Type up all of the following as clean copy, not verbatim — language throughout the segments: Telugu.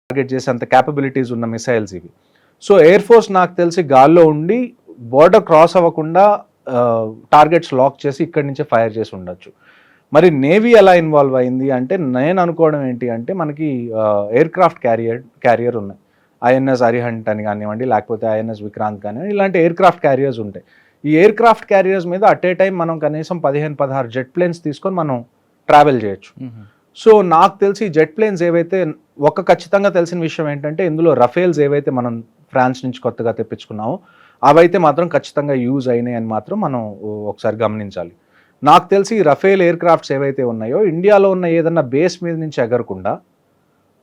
టార్గెట్ చేసే అంత క్యాపబిలిటీస్ ఉన్న మిసైల్స్ ఇవి. సో ఎయిర్ ఫోర్స్ నాకు తెలిసి గాల్లో ఉండి బోర్డర్ క్రాస్ అవ్వకుండా టార్గెట్స్ లాక్ చేసి ఇక్కడి నుంచే ఫైర్ చేసి ఉండొచ్చు. మరి నేవీ ఎలా ఇన్వాల్వ్ అయింది అంటే నేను అనుకోవడం ఏంటి అంటే మనకి ఎయిర్ క్రాఫ్ట్ క్యారియర్ ఉన్నాయి. ఐఎన్ఎస్ అరిహంట్ అని కానివ్వండి, లేకపోతే ఐఎన్ఎస్ విక్రాంత్ కానివ్వండి, ఇలాంటి ఎయిర్ క్రాఫ్ట్ క్యారియర్స్ ఉంటాయి. ఈ ఎయిర్ క్రాఫ్ట్ క్యారియర్స్ మీద అట్ ఏ టైం మనం కనీసం 15-16 జెట్ ప్లేన్స్ తీసుకొని మనం ట్రావెల్ చేయొచ్చు. సో నాకు తెలిసి జెట్ ప్లేన్స్ ఏవైతే ఖచ్చితంగా తెలిసిన విషయం ఏంటంటే ఇందులో రఫేల్స్ ఏవైతే మనం ఫ్రాన్స్ నుంచి కొత్తగా తెప్పించుకున్నామో అవైతే మాత్రం ఖచ్చితంగా యూజ్ అయినాయి అని మాత్రం మనం ఒకసారి గమనించాలి. నాకు తెలిసి రఫేల్ ఎయిర్ క్రాఫ్ట్స్ ఏవైతే ఉన్నాయో ఇండియాలో ఉన్న ఏదన్నా బేస్ మీద నుంచి ఎగరకుండా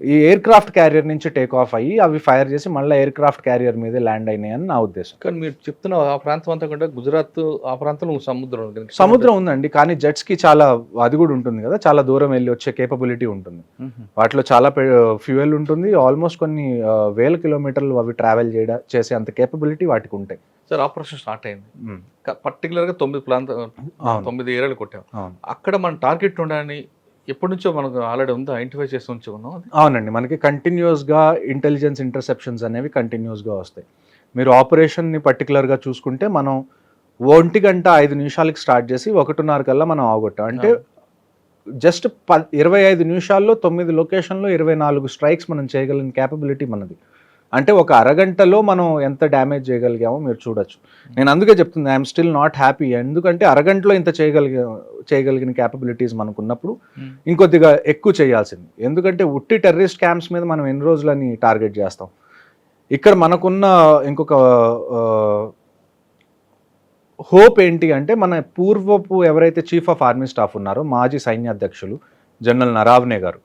ఈ ఎయిర్ క్రాఫ్ట్ క్యారియర్ నుంచి టేక్ ఆఫ్ అయ్యి అవి ఫైర్ చేసి మళ్ళీ ఎయిర్ క్రాఫ్ట్ క్యారియర్ మీదే ల్యాండ్ అయినాయని నా ఉద్దేశం. కానీ మీరు చెప్తున్న ఆ ప్రాంతం అంతా కూడా గుజరాత్ ఆ ప్రాంతంలో సముద్రం ఉందండి, కానీ జెట్స్కి చాలా అది కూడా ఉంటుంది కదా, చాలా దూరం వెళ్ళి వచ్చే కేపబిలిటీ ఉంటుంది. వాటిలో చాలా ఫ్యూయల్ ఉంటుంది, ఆల్మోస్ట్ కొన్ని వేల కిలోమీటర్లు అవి ట్రావెల్ చేసే అంత కేపబిలిటీ వాటికి ఉంటాయి. సార్ ఆపరేషన్ స్టార్ట్ అయింది, పర్టికులర్గా 9 ఏరియాలు కొట్టాం. అక్కడ మన టార్గెట్ ఉండని ఎప్పటి నుంచో మనకు ఆల్రెడీ ఉందా, ఐడెంటిఫై చేసి ఉంచుకున్నాం? అవునండి, మనకి కంటిన్యూస్గా ఇంటెలిజెన్స్ ఇంటర్సెప్షన్స్ అనేవి కంటిన్యూస్గా వస్తాయి. మీరు ఆపరేషన్ని పర్టికులర్గా చూసుకుంటే మనం 1 గంట 5 నిమిషాలకి స్టార్ట్ చేసి 1:30 కల్లా మనం అవగొట్టాం. అంటే జస్ట్ 25 నిమిషాల్లో 9 లొకేషన్లో 24 స్ట్రైక్స్ మనం చేయగలిగిన క్యాపబిలిటీ మనది. అంటే ఒక అరగంటలో మనం ఎంత డ్యామేజ్ చేయగలిగామో మీరు చూడొచ్చు. నేను అందుకే చెప్తుంది ఐఎమ్ స్టిల్ నాట్ హ్యాపీ. ఎందుకంటే అరగంటలో ఇంత చేయగలిగిన క్యాపబిలిటీస్ మనకు ఉన్నప్పుడు ఇంకొద్దిగా ఎక్కువ చేయాల్సింది. ఎందుకంటే ఉట్టి టెర్రరిస్ట్ క్యాంప్స్ మీద మనం ఎన్ని రోజులని టార్గెట్ చేస్తాం. ఇక్కడ మనకున్న ఇంకొక హోప్ ఏంటి అంటే మన పూర్వపు ఎవరైతే చీఫ్ ఆఫ్ ఆర్మీ స్టాఫ్ ఉన్నారో మాజీ సైన్యాధ్యక్షులు జనరల్ నరావనే గారు,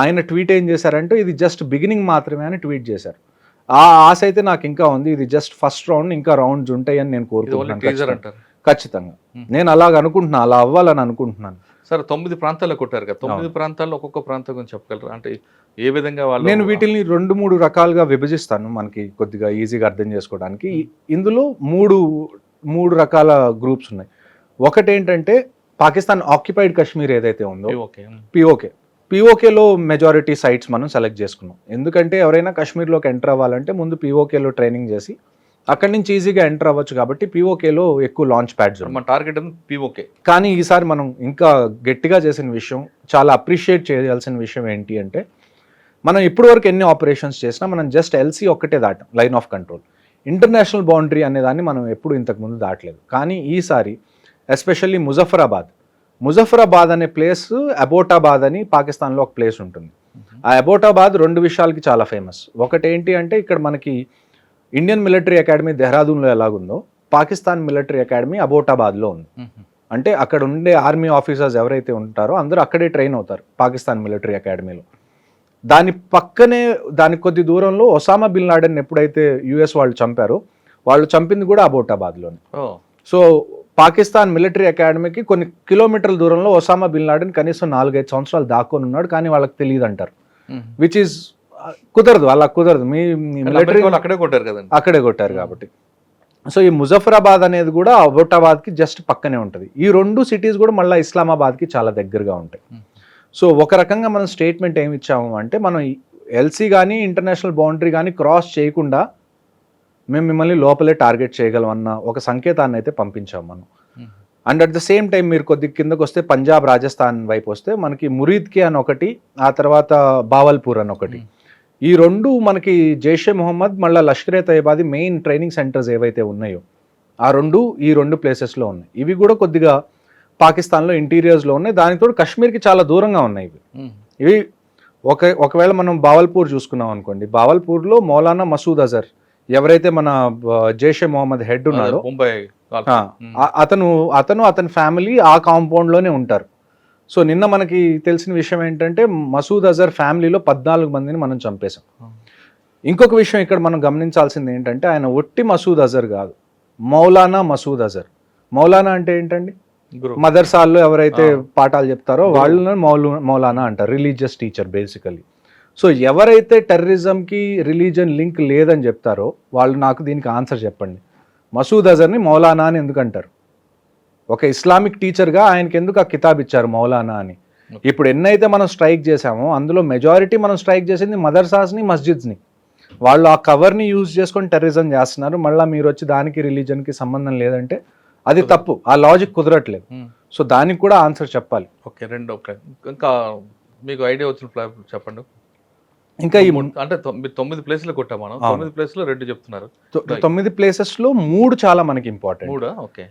ఆయన ట్వీట్ ఏం చేశారంటే ఇది జస్ట్ బిగినింగ్ మాత్రమే అని ట్వీట్ చేశారు. ఆ ఆశ అయితే నాకు ఇంకా ఉంది, ఇది జస్ట్ ఫస్ట్ రౌండ్, ఇంకా రౌండ్స్ ఉంటాయని నేను కోరుకుంటున్నాను. ఖచ్చితంగా నేను అలాగ అనుకుంటున్నాను, అలా అవ్వాలని అనుకుంటున్నాను. సార్ 9 ప్రాంతాల్లో కొట్టారు కదా, 9 ప్రాంతాల్లో ఒక్కొక్క ప్రాంతం గురించి చెప్పగలరా? అంటే ఏ విధంగా వాళ్ళు? నేను వీటిని 2-3 రకాలుగా విభజిస్తాను మనకి కొద్దిగా ఈజీగా అర్థం చేసుకోవడానికి. ఇందులో మూడు రకాల గ్రూప్స్ ఉన్నాయి. ఒకటి ఏంటంటే పాకిస్తాన్ ఆక్యుపైడ్ కాశ్మీర్ ఏదైతే ఉందో పిఓకేలో మెజారిటీ సైట్స్ మనం సెలెక్ట్ చేసుకున్నాం. ఎందుకంటే ఎవరైనా కాశ్మీర్లోకి ఎంటర్ అవ్వాలంటే ముందు పిఓకేలో ట్రైనింగ్ చేసి అక్కడి నుంచి ఈజీగా ఎంటర్ అవ్వచ్చు. కాబట్టి పిఓకేలో ఎక్కువ లాంచ్ ప్యాడ్స్ మన టార్గెట్ పిఓకే. కానీ ఈసారి మనం ఇంకా గట్టిగా చేసిన విషయం, చాలా అప్రిషియేట్ చేయాల్సిన విషయం ఏంటి అంటే మనం ఇప్పటి వరకు ఎన్ని ఆపరేషన్స్ చేసినా మనం జస్ట్ ఎల్సీ ఒక్కటే దాటాం, line of control. International boundary అనే దాన్ని మనం ఎప్పుడు ఇంతకుముందు దాటలేదు. కానీ ఈసారి ఎస్పెషల్లీ ముజఫరాబాద్ అనే ప్లేస్, అబోటాబాద్ అని పాకిస్తాన్లో ఒక ప్లేస్ ఉంటుంది. ఆ అబోటాబాద్ 2 విషయాలకి చాలా ఫేమస్. ఒకటి ఏంటి అంటే ఇక్కడ మనకి ఇండియన్ మిలిటరీ అకాడమీ దెహ్రాదూన్లో ఎలాగుందో పాకిస్తాన్ మిలిటరీ అకాడమీ అబోటాబాద్లో ఉంది. అంటే అక్కడ ఉండే ఆర్మీ ఆఫీసర్స్ ఎవరైతే ఉంటారో అందరూ అక్కడే ట్రైన్ అవుతారు పాకిస్తాన్ మిలిటరీ అకాడమీలో. దానికి కొద్ది దూరంలో ఒసామా బిన్ లాడెన్ ఎప్పుడైతే యుఎస్ వాళ్ళు చంపారో వాళ్ళు చంపింది కూడా అబోటాబాద్లోనే. సో పాకిస్తాన్ మిలిటరీ అకాడమీకి కొన్ని కిలోమీటర్ల దూరంలో ఒసామా బిన్ లాడెన్ కనీసం 4-5 సంవత్సరాలు దాక్కొని ఉన్నాడు, కానీ వాళ్ళకి తెలియదు అంటారు. విచ్ ఈజ్ కుదరదు, అలా కుదరదు. మీ మిలిటరీ అక్కడే కొట్టారు కాబట్టి. సో ఈ ముజఫరాబాద్ అనేది కూడా అబోటాబాద్కి జస్ట్ పక్కనే ఉంటుంది. ఈ 2 సిటీస్ కూడా మళ్ళీ ఇస్లామాబాద్కి చాలా దగ్గరగా ఉంటాయి. సో ఒక రకంగా మనం స్టేట్మెంట్ ఏమి ఇచ్చాము అంటే మనం ఎల్సీ కానీ ఇంటర్నేషనల్ బౌండరీ కానీ క్రాస్ చేయకుండా మేము మిమ్మల్ని లోపలే టార్గెట్ చేయగలం అన్న ఒక సంకేతాన్ని అయితే పంపించాం మనం. And at the same time మీరు కొద్ది కిందకు వస్తే పంజాబ్ రాజస్థాన్ వైపు వస్తే మనకి మురీద్కి అని ఒకటి, ఆ తర్వాత బావల్పూర్ అని ఒకటి, ఈ 2 మనకి జైషే మొహమ్మద్ మళ్ళీ లష్కరే తయ్యబాది మెయిన్ ట్రైనింగ్ సెంటర్స్ ఏవైతే ఉన్నాయో ఈ 2 ప్లేసెస్లో ఉన్నాయి. ఇవి కూడా కొద్దిగా పాకిస్తాన్లో ఇంటీరియర్స్లో ఉన్నాయి. దానితో కాశ్మీర్కి చాలా దూరంగా ఉన్నాయి. ఇవి ఒకవేళ మనం బావల్పూర్ చూసుకున్నాం అనుకోండి, బావల్పూర్లో మౌలానా మసూద్ అజర్ ఎవరైతే మన జైషే మొహమ్మద్ హెడ్ ఉన్నాడో అతని ఫ్యామిలీ ఆ కాంపౌండ్లోనే ఉంటారు. సో నిన్న మనకి తెలిసిన విషయం ఏంటంటే మసూద్ అజర్ ఫ్యామిలీలో 14 మందిని మనం చంపేశాం. ఇంకొక విషయం ఇక్కడ మనం గమనించాల్సింది ఏంటంటే ఆయన ఒట్టి మసూద్ అజర్ కాదు, మౌలానా మసూద్ అజర్. మౌలానా అంటే ఏంటండి? మదర్సాల్లో ఎవరైతే పాఠాలు చెప్తారో వాళ్ళని మౌలానా అంటారు, రిలీజియస్ టీచర్ బేసికలీ. సో ఎవరైతే టెర్రరిజంకి రిలీజన్ లింక్ లేదని చెప్తారో వాళ్ళు నాకు దీనికి ఆన్సర్ చెప్పండి. మసూద్ అజర్ని మౌలానా అని ఎందుకు అంటారు? ఒక ఇస్లామిక్ టీచర్గా ఆయనకి ఎందుకు ఆ కితాబ్ ఇచ్చారు మౌలానా అని? ఇప్పుడు ఎన్నైతే మనం స్ట్రైక్ చేసామో అందులో మెజారిటీ మనం స్ట్రైక్ చేసింది మదర్సాస్ని, మస్జిద్స్ని. వాళ్ళు ఆ కవర్ని యూజ్ చేసుకొని టెర్రరిజం చేస్తున్నారు. మళ్ళీ మీరు వచ్చి దానికి రిలీజన్కి సంబంధం లేదంటే అది తప్పు, ఆ లాజిక్ కుదరట్లేదు. సో దానికి కూడా ఆన్సర్ చెప్పాలి. ఓకే, రెండు ఓకే. ఇంకా మీకు ఐడియా వచ్చిన చెప్పండి. ఇంకా ఈ అంటే 9 ప్లేస్లు కొట్టాం మనం, 9 ప్లేస్లో 2 చెప్తున్నారు. 9 ప్లేసెస్లో 3 చాలా మనకి ఇంపార్టెంట్. 3 ఓకే.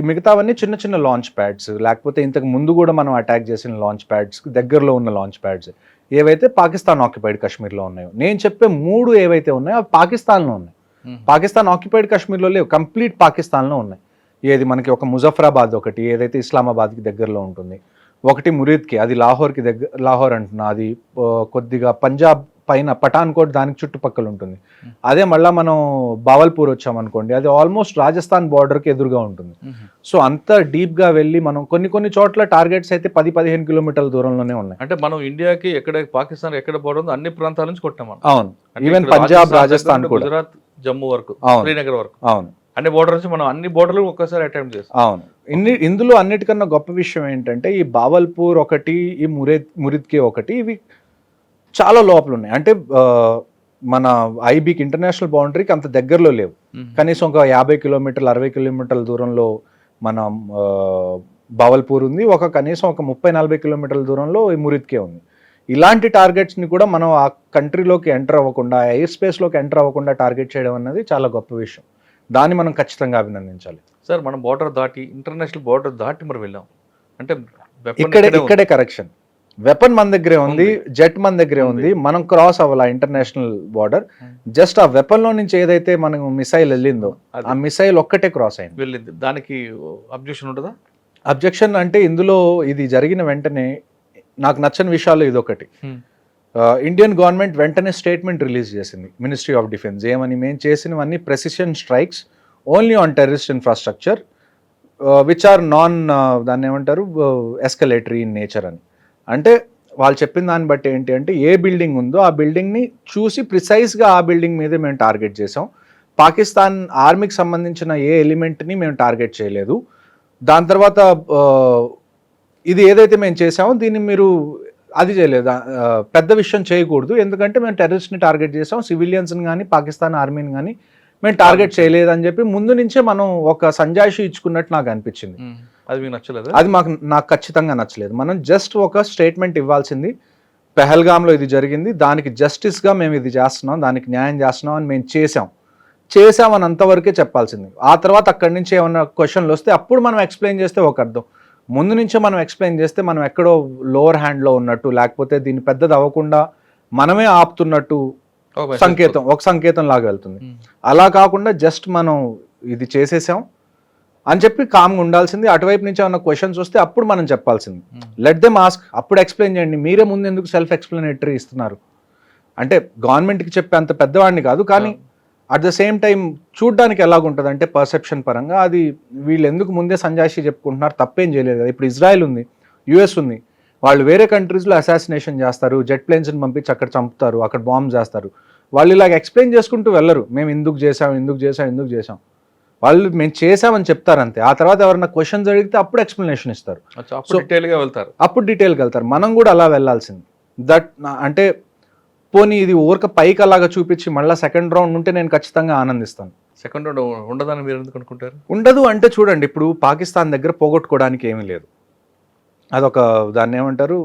మిగతావన్నీ చిన్న చిన్న లాంచ్ ప్యాడ్స్, లేకపోతే ఇంతకు ముందు కూడా మనం అటాక్ చేసిన లాంచ్ ప్యాడ్స్, దగ్గరలో ఉన్న లాంచ్ ప్యాడ్స్ ఏవైతే పాకిస్తాన్ ఆక్యుపైడ్ కాశ్మీర్లో ఉన్నాయో. నేను చెప్పే 3 ఏవైతే ఉన్నాయో అవి పాకిస్తాన్లో ఉన్నాయి. పాకిస్తాన్ ఆక్యుపైడ్ కాశ్మీర్లో లేవు, కంప్లీట్ పాకిస్తాన్లో ఉన్నాయి. ఏది మనకి ఒక ముజఫరాబాద్ ఒకటి, ఏదైతే ఇస్లామాబాద్కి దగ్గరలో ఉంటుంది, ఒకటి మురీద్కి, అది లాహోర్కి దగ్గర, లాహోర్ అంటున్నా, అది కొద్దిగా పంజాబ్ పైన పఠాన్కోట్ దానికి చుట్టుపక్కల ఉంటుంది. అదే మళ్ళీ మనం బావల్పూర్ వచ్చామనుకోండి, అది ఆల్మోస్ట్ రాజస్థాన్ బార్డర్కి ఎదురుగా ఉంటుంది. సో అంత డీప్గా వెళ్ళి మనం కొన్ని చోట్ల టార్గెట్స్ అయితే 10-15 కిలోమీటర్ల దూరంలోనే ఉన్నాయి. అంటే మనం ఇండియాకి ఎక్కడ, పాకిస్తాన్ ఎక్కడ బోర్డర్ ఉందో అన్ని ప్రాంతాల నుంచి కొట్టాం. అవును, ఈవెన్ పంజాబ్, రాజస్థాన్ కూడా, గుజరాత్, జమ్మూ వరకు, శ్రీనగర్ వరకు, అవును, అన్ని బోర్డర్ నుంచి మనం అన్ని బోర్డర్లు ఒక్కసారి అటెంప్ట్ చేస్తాం. అవును. ఇందులో అన్నిటికన్నా గొప్ప విషయం ఏంటంటే ఈ బావల్పూర్ ఒకటి, ఈ మురిద్కి ఒకటి, ఇవి చాలా లోపల ఉన్నాయి. అంటే మన ఐబీకి, ఇంటర్నేషనల్ బౌండరీకి అంత దగ్గరలో లేవు. కనీసం ఒక 50 కిలోమీటర్లు, 60 కిలోమీటర్ల దూరంలో మన బావల్పూర్ ఉంది. కనీసం ఒక 30-40 కిలోమీటర్ల దూరంలో ఈ మురిద్కే ఉంది. ఇలాంటి టార్గెట్స్ని కూడా మనం ఆ కంట్రీలోకి ఎంటర్ అవ్వకుండా, ఎయిర్ స్పేస్లోకి ఎంటర్ అవ్వకుండా టార్గెట్ చేయడం అన్నది చాలా గొప్ప విషయం. దాన్ని మనం ఖచ్చితంగా అభినందించాలి. సార్, మనం బోర్డర్ దాటి, ఇంటర్నేషనల్ బోర్డర్ దాటి మరి వెళ్ళాం అంటే ఇక్కడే కరెక్షన్. వెపన్ మన దగ్గరే ఉంది, జెట్ మన దగ్గరే ఉంది, మనం క్రాస్ అవ్వాలి ఇంటర్నేషనల్ బార్డర్. జస్ట్ ఆ వెపన్ లో నుంచి ఏదైతే మనకు మిసైల్ వెళ్ళిందో ఆ మిసైల్ ఒక్కటే క్రాస్ అయింది, వెళ్ళింది. దానికి అబ్జెక్షన్ ఉంటుందా? అబ్జెక్షన్ అంటే ఇందులో ఇది జరిగిన వెంటనే నాకు నచ్చని విషయాలు ఇదొకటి. ఇండియన్ గవర్నమెంట్ వెంటనే స్టేట్మెంట్ రిలీజ్ చేసింది, మినిస్ట్రీ ఆఫ్ డిఫెన్స్. ఏమని? మేము చేసినవన్నీ precision strikes only on terrorist infrastructure which are non, దాన్ని ఏమంటారు, ఎస్కలేటరీ ఇన్ నేచర్ అని. అంటే వాళ్ళు చెప్పిన దాన్ని బట్టి ఏంటి అంటే, ఏ బిల్డింగ్ ఉందో ఆ బిల్డింగ్ని చూసి ప్రిసైజ్గా ఆ బిల్డింగ్ మీదే మేము టార్గెట్ చేసాం. పాకిస్తాన్ ఆర్మీకి సంబంధించిన ఏ ఎలిమెంట్ని మేము టార్గెట్ చేయలేదు. దాని తర్వాత ఇది ఏదైతే మేము చేసామో దీన్ని మీరు అది చేయలేదు, పెద్ద విషయం చేయకూడదు, ఎందుకంటే మేము టెర్రరిస్ట్ని టార్గెట్ చేసాం, సివిలియన్స్ని కానీ పాకిస్తాన్ ఆర్మీని కానీ మేము టార్గెట్ చేయలేదు అని చెప్పి ముందు నుంచే మనం ఒక సంజాయిషి ఇచ్చుకున్నట్టు నాకు అనిపించింది. అది మీకు నచ్చలేదు? అది నాకు ఖచ్చితంగా నచ్చలేదు. మనం జస్ట్ ఒక స్టేట్మెంట్ ఇవ్వాల్సింది, పెహల్గామ్లో ఇది జరిగింది, దానికి జస్టిస్గా మేము ఇది చేస్తున్నాం, దానికి న్యాయం చేస్తున్నాం అని మేము చేసామని అంతవరకే చెప్పాల్సింది. ఆ తర్వాత అక్కడి నుంచి ఏమన్నా క్వశ్చన్లు వస్తే అప్పుడు మనం ఎక్స్ప్లెయిన్ చేస్తే ఒక అర్థం. ముందు నుంచే మనం ఎక్స్ప్లెయిన్ చేస్తే మనం ఎక్కడో లోవర్ హ్యాండ్లో ఉన్నట్టు, లేకపోతే దీన్ని పెద్దది అవ్వకుండా మనమే ఆపుతున్నట్టు ఒక సంకేతం లాగా వెళ్తుంది. అలా కాకుండా జస్ట్ మనం ఇది చేసేసాం అని చెప్పి కామ్గా ఉండాల్సింది. అటువైపు నుంచి ఏమన్నా క్వశ్చన్స్ వస్తే అప్పుడు మనం చెప్పాల్సింది. లెట్ దెమ్ ఆస్క్, అప్పుడు ఎక్స్ప్లెయిన్ చేయండి. మీరే ముందు ఎందుకు సెల్ఫ్ ఎక్స్ప్లెనేటరీ ఇస్తున్నారు? అంటే గవర్నమెంట్కి చెప్పే అంత పెద్దవాడిని కాదు, కానీ అట్ ద సేమ్ టైం చూడ్డానికి ఎలాగుంటుంది అంటే పర్సెప్షన్ పరంగా అది వీళ్ళు ఎందుకు ముందే సంజాయిషి చెప్పుకుంటున్నారు, తప్పేం చేయలేదు కదా. ఇప్పుడు ఇజ్రాయెల్ ఉంది, యుఎస్ ఉంది, వాళ్ళు వేరే కంట్రీస్లో అసాసినేషన్ చేస్తారు, జెట్ ప్లేన్స్ని పంపించి అక్కడ చంపుతారు, అక్కడ బాంబ్ చేస్తారు. వాళ్ళు ఇలాగ ఎక్స్ప్లెయిన్ చేసుకుంటూ వెళ్ళరు, మేము ఎందుకు చేసాం. వాళ్ళు మేము చేసామని చెప్తారు అంతే. ఆ తర్వాత ఎవరైనా క్వశ్చన్స్ అడిగితే అప్పుడు ఎక్స్ప్లెనేషన్ ఇస్తారు, అప్పుడు డీటెయిల్గా వెళ్తారు. మనం కూడా అలా వెళ్ళాల్సింది. అంటే పోనీ ఇది ఊరిక పైకి అలాగా చూపించి మళ్ళీ సెకండ్ రౌండ్ ఉంటే నేను ఖచ్చితంగా ఆనందిస్తాను. సెకండ్ రౌండ్ ఉండదని మీరు ఎందుకు అనుకుంటారు? ఉండదు అంటే చూడండి, ఇప్పుడు పాకిస్తాన్ దగ్గర పోగొట్టుకోవడానికి ఏమీ లేదు. అదొక దాన్ని ఏమంటారు,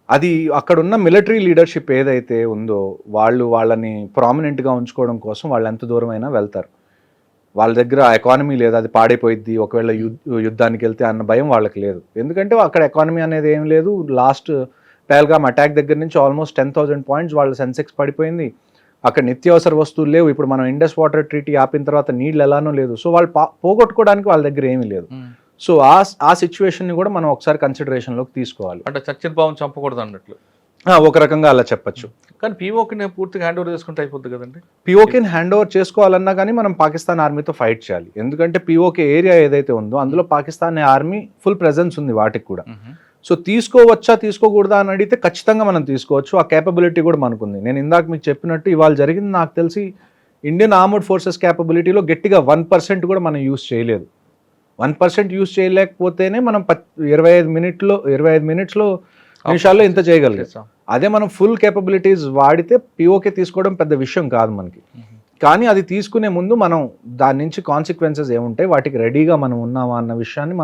అది అక్కడున్న మిలిటరీ లీడర్షిప్ ఏదైతే ఉందో వాళ్ళని ప్రామినెంట్గా ఉంచుకోవడం కోసం వాళ్ళు ఎంత దూరమైనా వెళ్తారు. వాళ్ళ దగ్గర ఎకానమీ లేదు, అది పాడైపోయిద్ది ఒకవేళ యుద్ధానికి వెళ్తే అన్న భయం వాళ్ళకి లేదు. ఎందుకంటే అక్కడ ఎకానమీ అనేది ఏం లేదు. లాస్ట్ పెహల్గామ్ అటాక్ దగ్గర నుంచి ఆల్మోస్ట్ 10,000 పాయింట్స్ వాళ్ళ సెన్సెక్స్ పడిపోయింది. అక్కడ నిత్యావసర వస్తువులు లేవు. ఇప్పుడు మనం ఇండస్ వాటర్ ట్రీటీ ఆపిన తర్వాత నీళ్ళు ఎలానో లేదు. సో వాళ్ళు పోగొట్టుకోవడానికి వాళ్ళ దగ్గర ఏమీ లేదు. సో ఆ సిచ్యువేషన్ని కూడా మనం ఒకసారి కన్సిడరేషన్లోకి తీసుకోవాలి. అంటే చచ్చిన పావును చంపకూడదు అన్నట్లు ఒక రకంగా అలా చెప్పచ్చు. కానీ పీఓకేని పూర్తిగా హ్యాండ్ ఓవర్ చేసుకుంటే అయిపోద్ది కదండి. పీఓకేని హ్యాండ్ ఓవర్ చేసుకోవాలన్నా కానీ మనం పాకిస్తాన్ ఆర్మీతో ఫైట్ చేయాలి. ఎందుకంటే పీఓకే ఏరియా ఏదైతే ఉందో అందులో పాకిస్తాన్ ఆర్మీ ఫుల్ ప్రెజెన్స్ ఉంది వాటికి కూడా. సో తీసుకోవచ్చా తీసుకోకూడదా అని అడిగితే ఖచ్చితంగా మనం తీసుకోవచ్చు. ఆ కేపబిలిటీ కూడా మనకుంది. నేను ఇందాక మీకు చెప్పినట్టు ఇవాళ జరిగింది నాకు తెలిసి ఇండియన్ ఆర్మర్డ్ ఫోర్సెస్ కేపబిలిటీలో గట్టిగా 1% కూడా మనం యూజ్ చేయలేదు. 1% యూస్ చేయలేకపోతేనే మనం 25 నిమిషాల్లో ఇంత చేయగలిగాం. అదే మనం ఫుల్ కేపబిలిటీస్ వాడితే పిఓకే తీసుకోవడం పెద్ద విషయం కాదు మనకి. కానీ అది తీసుకునే ముందు మనం దాని నుంచి కాన్సిక్వెన్సెస్ ఏముంటాయి, వాటికి రెడీగా మనం ఉన్నామా అన్న విషయాన్ని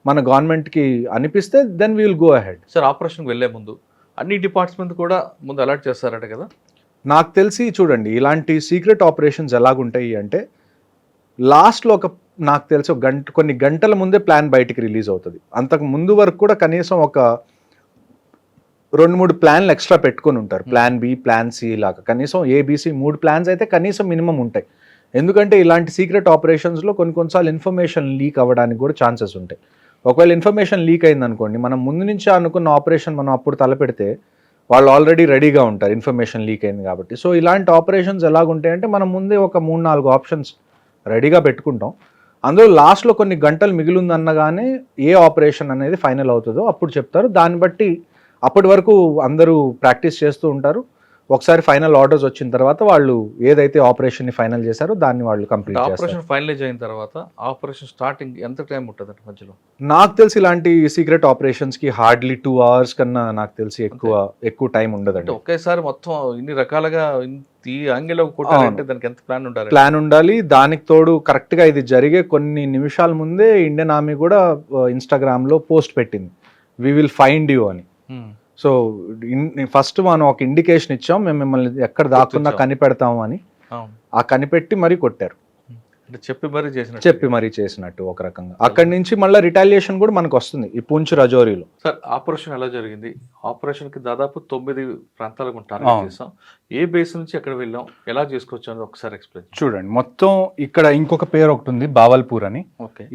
మన గవర్నమెంట్కి అనిపిస్తే then we will go ahead. Sir, ఆపరేషన్కి వెళ్ళే ముందు అన్ని డిపార్ట్మెంట్ కూడా ముందు అలర్ట్ చేస్తారట కదా? నాకు తెలిసి చూడండి, ఇలాంటి సీక్రెట్ ఆపరేషన్స్ ఎలాగుంటాయి అంటే లాస్ట్లో నాకు తెలిసి కొన్ని గంటల ముందే ప్లాన్ బయటికి రిలీజ్ అవుతుంది. అంతకు ముందు వరకు కూడా కనీసం ఒక 2-3 ప్లాన్లు ఎక్స్ట్రా పెట్టుకొని ఉంటారు. ప్లాన్ బి, ప్లాన్ సి లాగా కనీసం ఏబిసి 3 ప్లాన్స్ అయితే కనీసం మినిమం ఉంటాయి. ఎందుకంటే ఇలాంటి సీక్రెట్ ఆపరేషన్స్లో కొన్నిసార్లు ఇన్ఫర్మేషన్ లీక్ అవ్వడానికి కూడా ఛాన్సెస్ ఉంటాయి. ఒకవేళ ఇన్ఫర్మేషన్ లీక్ అయింది అనుకోండి, మనం ముందు నుంచి అనుకున్న ఆపరేషన్ మనం అప్పుడు తలపెడితే వాళ్ళు ఆల్రెడీ రెడీగా ఉంటారు ఇన్ఫర్మేషన్ లీక్ అయింది కాబట్టి. సో ఇలాంటి ఆపరేషన్స్ ఎలాగుంటాయంటే మనం ముందే ఒక 3-4 ఆప్షన్స్ రెడీగా పెట్టుకుంటాం. అందులో లాస్ట్లో కొన్ని గంటలు మిగిలిందన్నగానే ఏ ఆపరేషన్ అనేది ఫైనల్ అవుతుందో అప్పుడు చెప్తారు. దాన్ని బట్టి అప్పటి వరకు అందరూ ప్రాక్టీస్ చేస్తూ ఉంటారు. ఒకసారి ఫైనల్ ఆర్డర్స్ వచ్చిన తర్వాత వాళ్ళు ఏదైతే ఆపరేషన్ ని ఫైనల్ చేశారో దాన్ని వాళ్ళు కంప్లీట్ చేస్తారు. ఆపరేషన్ ఫైనలైజ్ అయిన తర్వాత ఆపరేషన్ స్టార్టింగ్ ఎంత టైం ఉంటుంది మధ్యలో? నాకు తెలిసి ఇలాంటి సీక్రెట్ ఆపరేషన్స్ కి హార్డ్లీ 2 hours కన్నా నాకు తెలిసి ఎక్కువ టైం ఉండదండి. ఒకేసారి మొత్తం ఇన్ని రకాలుగా ఈ యాంగిల్ కొట్టాలంటే దానికి ఎంత ప్లాన్ ఉండాలి? దానికి తోడు కరెక్ట్ గా ఇది జరిగే కొన్ని నిమిషాల ముందే ఇండియన్ ఆర్మీ కూడా ఇన్స్టాగ్రామ్ లో పోస్ట్ పెట్టింది, వి విల్ ఫైండ్ యూ అని. సో ఫస్ట్ మనం ఒక ఇండికేషన్ ఇచ్చాం, మేము మిమ్మల్ని ఎక్కడ దాక్కున్నా కనిపెడతాము అని. ఆ కనిపెట్టి మరీ కొట్టారు, చెప్పి మరీ చేసినట్టు ఒక రకంగా. అక్కడి నుంచి మళ్ళీ రిటాలియేషన్ కూడా మనకు వస్తుంది ఈ పూంచ్ రజౌరీలో. సార్, ఆపరేషన్ ఎలా జరిగింది? ఆపరేషన్ కి దాదాపు 9 ప్రాంతాలకు టార్గెట్ చేసాం. ఏ బేస్ నుంచి ఎక్కడ వెళ్ళాం, ఎలా చేసుకోవచ్చు అని ఒకసారి ఎక్స్ప్లెయిన్ చూడండి. మొత్తం ఇక్కడ ఇంకొక పేరు ఒకటి ఉంది, బావల్పూర్ అని. ఓకే,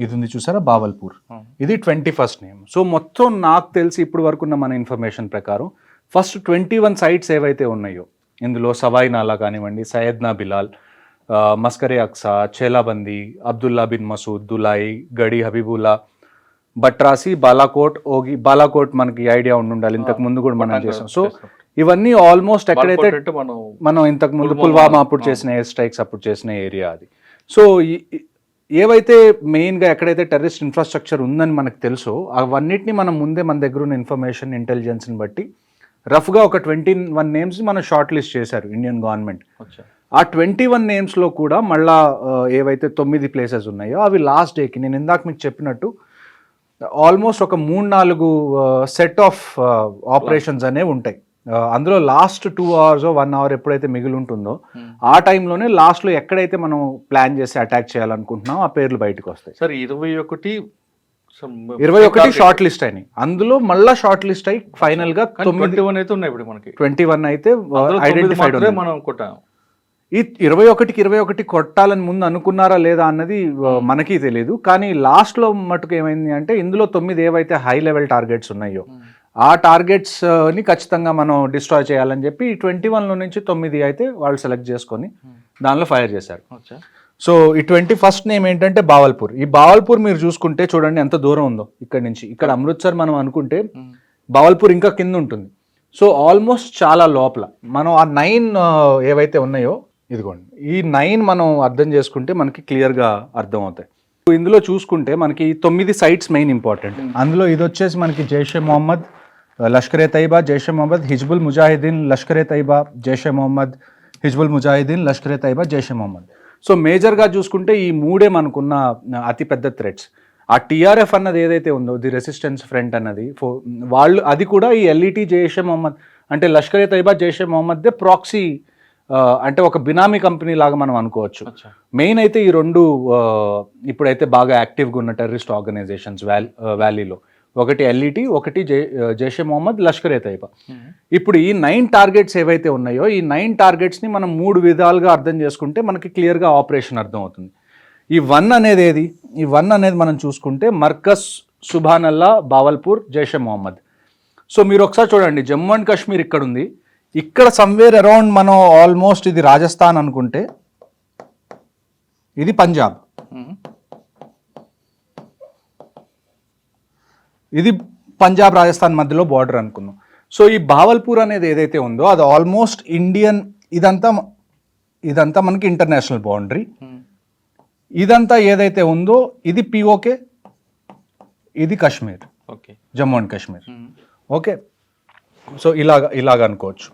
ఇది ఉంది చూసారా, బావల్పూర్. ఇది 21st నేమ్. సో మొత్తం నాకు తెలిసి ఇప్పుడు వరకు ఉన్న మన ఇన్ఫర్మేషన్ ప్రకారం ఫస్ట్ 21 సైట్స్ ఏవైతే ఉన్నాయో ఇందులో సవాయి నాలా కానివ్వండి, సయ్యద్నా బిలాల్, మస్కరే అక్సా, చేలాబందీ, అబ్దుల్లా బిన్ మసూద్, దులాయి, గడి హబీబుల్లా, బట్రాసి, బాలాకోట్, ఓగి. బాలాకోట్ మనకి ఐడియా ఉండాలి, ఇంతకు ముందు కూడా మనం చేసాం. సో ఇవన్నీ ఆల్మోస్ట్ ఎక్కడైతే మనం ఇంతకు ముందు పుల్వామా అప్పుడు చేసిన ఎయిర్ స్ట్రైక్స్ అప్పుడు చేసిన ఏరియా అది. సో ఏవైతే మెయిన్గా ఎక్కడైతే టెర్రరిస్ట్ ఇన్ఫ్రాస్ట్రక్చర్ ఉందని మనకు తెలుసో అవన్నిటిని మనం ముందే మన దగ్గర ఉన్న ఇన్ఫర్మేషన్ ఇంటెలిజెన్స్ని బట్టి రఫ్గా ఒక 21 నేమ్స్ మనం షార్ట్ లిస్ట్ చేశారు ఇండియన్ గవర్నమెంట్. ఆ 21 నేమ్స్లో కూడా మళ్ళా ఏవైతే 9 ప్లేసెస్ ఉన్నాయో అవి లాస్ట్ డేకి నేను ఇందాక మీకు చెప్పినట్టు ఆల్మోస్ట్ ఒక 3-4 సెట్ ఆఫ్ ఆపరేషన్స్ అనేవి ఉంటాయి. అందులో లాస్ట్ 2 hours 1 hour ఎప్పుడైతే మిగిలి ఉంటుందో ఆ టైంలోనే లాస్ట్లో ఎక్కడైతే మనం ప్లాన్ చేసి అటాక్ చేయాలనుకుంటున్నాం ఆ పేర్లు బయటకు వస్తాయి. సార్, 21 షార్ట్ లిస్ట్ అయినాయి. అందులో మళ్ళీ షార్ట్ లిస్ట్ అయి ఫైనల్ గా 21 అయితే ఉన్నాయి. ఇప్పుడు మనకి 21 అయితే ఐడెంటిఫైడ్ మనం కొట్టాం. ఈ 21 కొట్టాలని ముందు అనుకున్నారా లేదా అన్నది మనకి తెలియదు. కానీ లాస్ట్లో మటుకు ఏమైంది అంటే ఇందులో 9 ఏవైతే హై లెవెల్ టార్గెట్స్ ఉన్నాయో ఆ టార్గెట్స్ని ఖచ్చితంగా మనం డిస్ట్రాయ్ చేయాలని చెప్పి 21లో నుంచి 9 అయితే వాళ్ళు సెలెక్ట్ చేసుకొని దానిలో ఫైర్ చేశారు. సో ఈ 21st నేమ్ ఏంటంటే బావల్పూర్. ఈ బావల్పూర్ మీరు చూసుకుంటే చూడండి ఎంత దూరం ఉందో ఇక్కడ నుంచి. ఇక్కడ అమృత్సర్ మనం అనుకుంటే బావల్పూర్ ఇంకా కింద ఉంటుంది. సో ఆల్మోస్ట్ చాలా లోపల. మనం ఆ 9 ఏవైతే ఉన్నాయో ఇదిగోండి, ఈ 9 మనం అర్థం చేసుకుంటే మనకి క్లియర్గా అర్థం అవుతాయి. ఇందులో చూసుకుంటే మనకి 9 సైట్స్ మెయిన్ ఇంపార్టెంట్. అందులో ఇది వచ్చేసి మనకి జైషే మొహమ్మద్, లష్కరే తైబా, జైషే మొహమ్మద్, హిజ్బుల్ ముజాహిదీన్, లష్కరే తైబా, జైషే మొహమ్మద్, హిజ్బుల్ ముజాహిదీన్, లష్కరే తైబా, జైషే మొహమ్మద్. సో మేజర్గా చూసుకుంటే ఈ 3 మనకున్న అతిపెద్ద థ్రెట్స్. ఆ టీఆర్ఎఫ్ అన్నది ఏదైతే ఉందో ది రెసిస్టెన్స్ ఫ్రంట్ అన్నది వాళ్ళు అది కూడా ఈ ఎల్ఈటీ జైషే మొహమ్మద్ అంటే లష్కరే తైబా జైషే మొహమ్మద్దే ప్రాక్సీ అంటే ఒక బినామీ కంపెనీ లాగా మనం అనుకోవచ్చు. మెయిన్ అయితే ఈ 2 ఇప్పుడైతే బాగా యాక్టివ్గా ఉన్న టెర్రరిస్ట్ ఆర్గనైజేషన్స్ వ్యాలీలో, ఒకటి ఎల్ఈటీ, ఒకటి జైషే మొహమ్మద్, లష్కరే తైబా. ఇప్పుడు ఈ 9 టార్గెట్స్ ఏవైతే ఉన్నాయో ఈ 9 టార్గెట్స్ని మనం 3 విధాలుగా అర్థం చేసుకుంటే మనకి క్లియర్గా ఆపరేషన్ అర్థం అవుతుంది. ఈ 1 అనేది ఏది? ఈ 1 అనేది మనం చూసుకుంటే మర్కజ్ సుభానల్లా, బావల్పూర్, జైషే మొహమ్మద్. సో మీరు ఒకసారి చూడండి, జమ్మూ అండ్ కాశ్మీర్ ఇక్కడ ఉంది. ఇక్కడ సమ్వేర్ అరౌండ్ మనం ఆల్మోస్ట్ ఇది రాజస్థాన్ అనుకుంటే ఇది పంజాబ్, ఇది పంజాబ్ రాజస్థాన్ మధ్యలో బార్డర్ అనుకున్నాం. సో ఈ బావల్పూర్ అనేది ఏదైతే ఉందో అది ఆల్మోస్ట్ ఇండియన్, ఇదంతా మనకి ఇంటర్నేషనల్ బౌండరీ. ఇదంతా ఏదైతే ఉందో ఇది పిఓకే, ఇది Kashmir, okay, Jammu and Kashmir. Okay, so ఇలాగ అనుకోవచ్చు.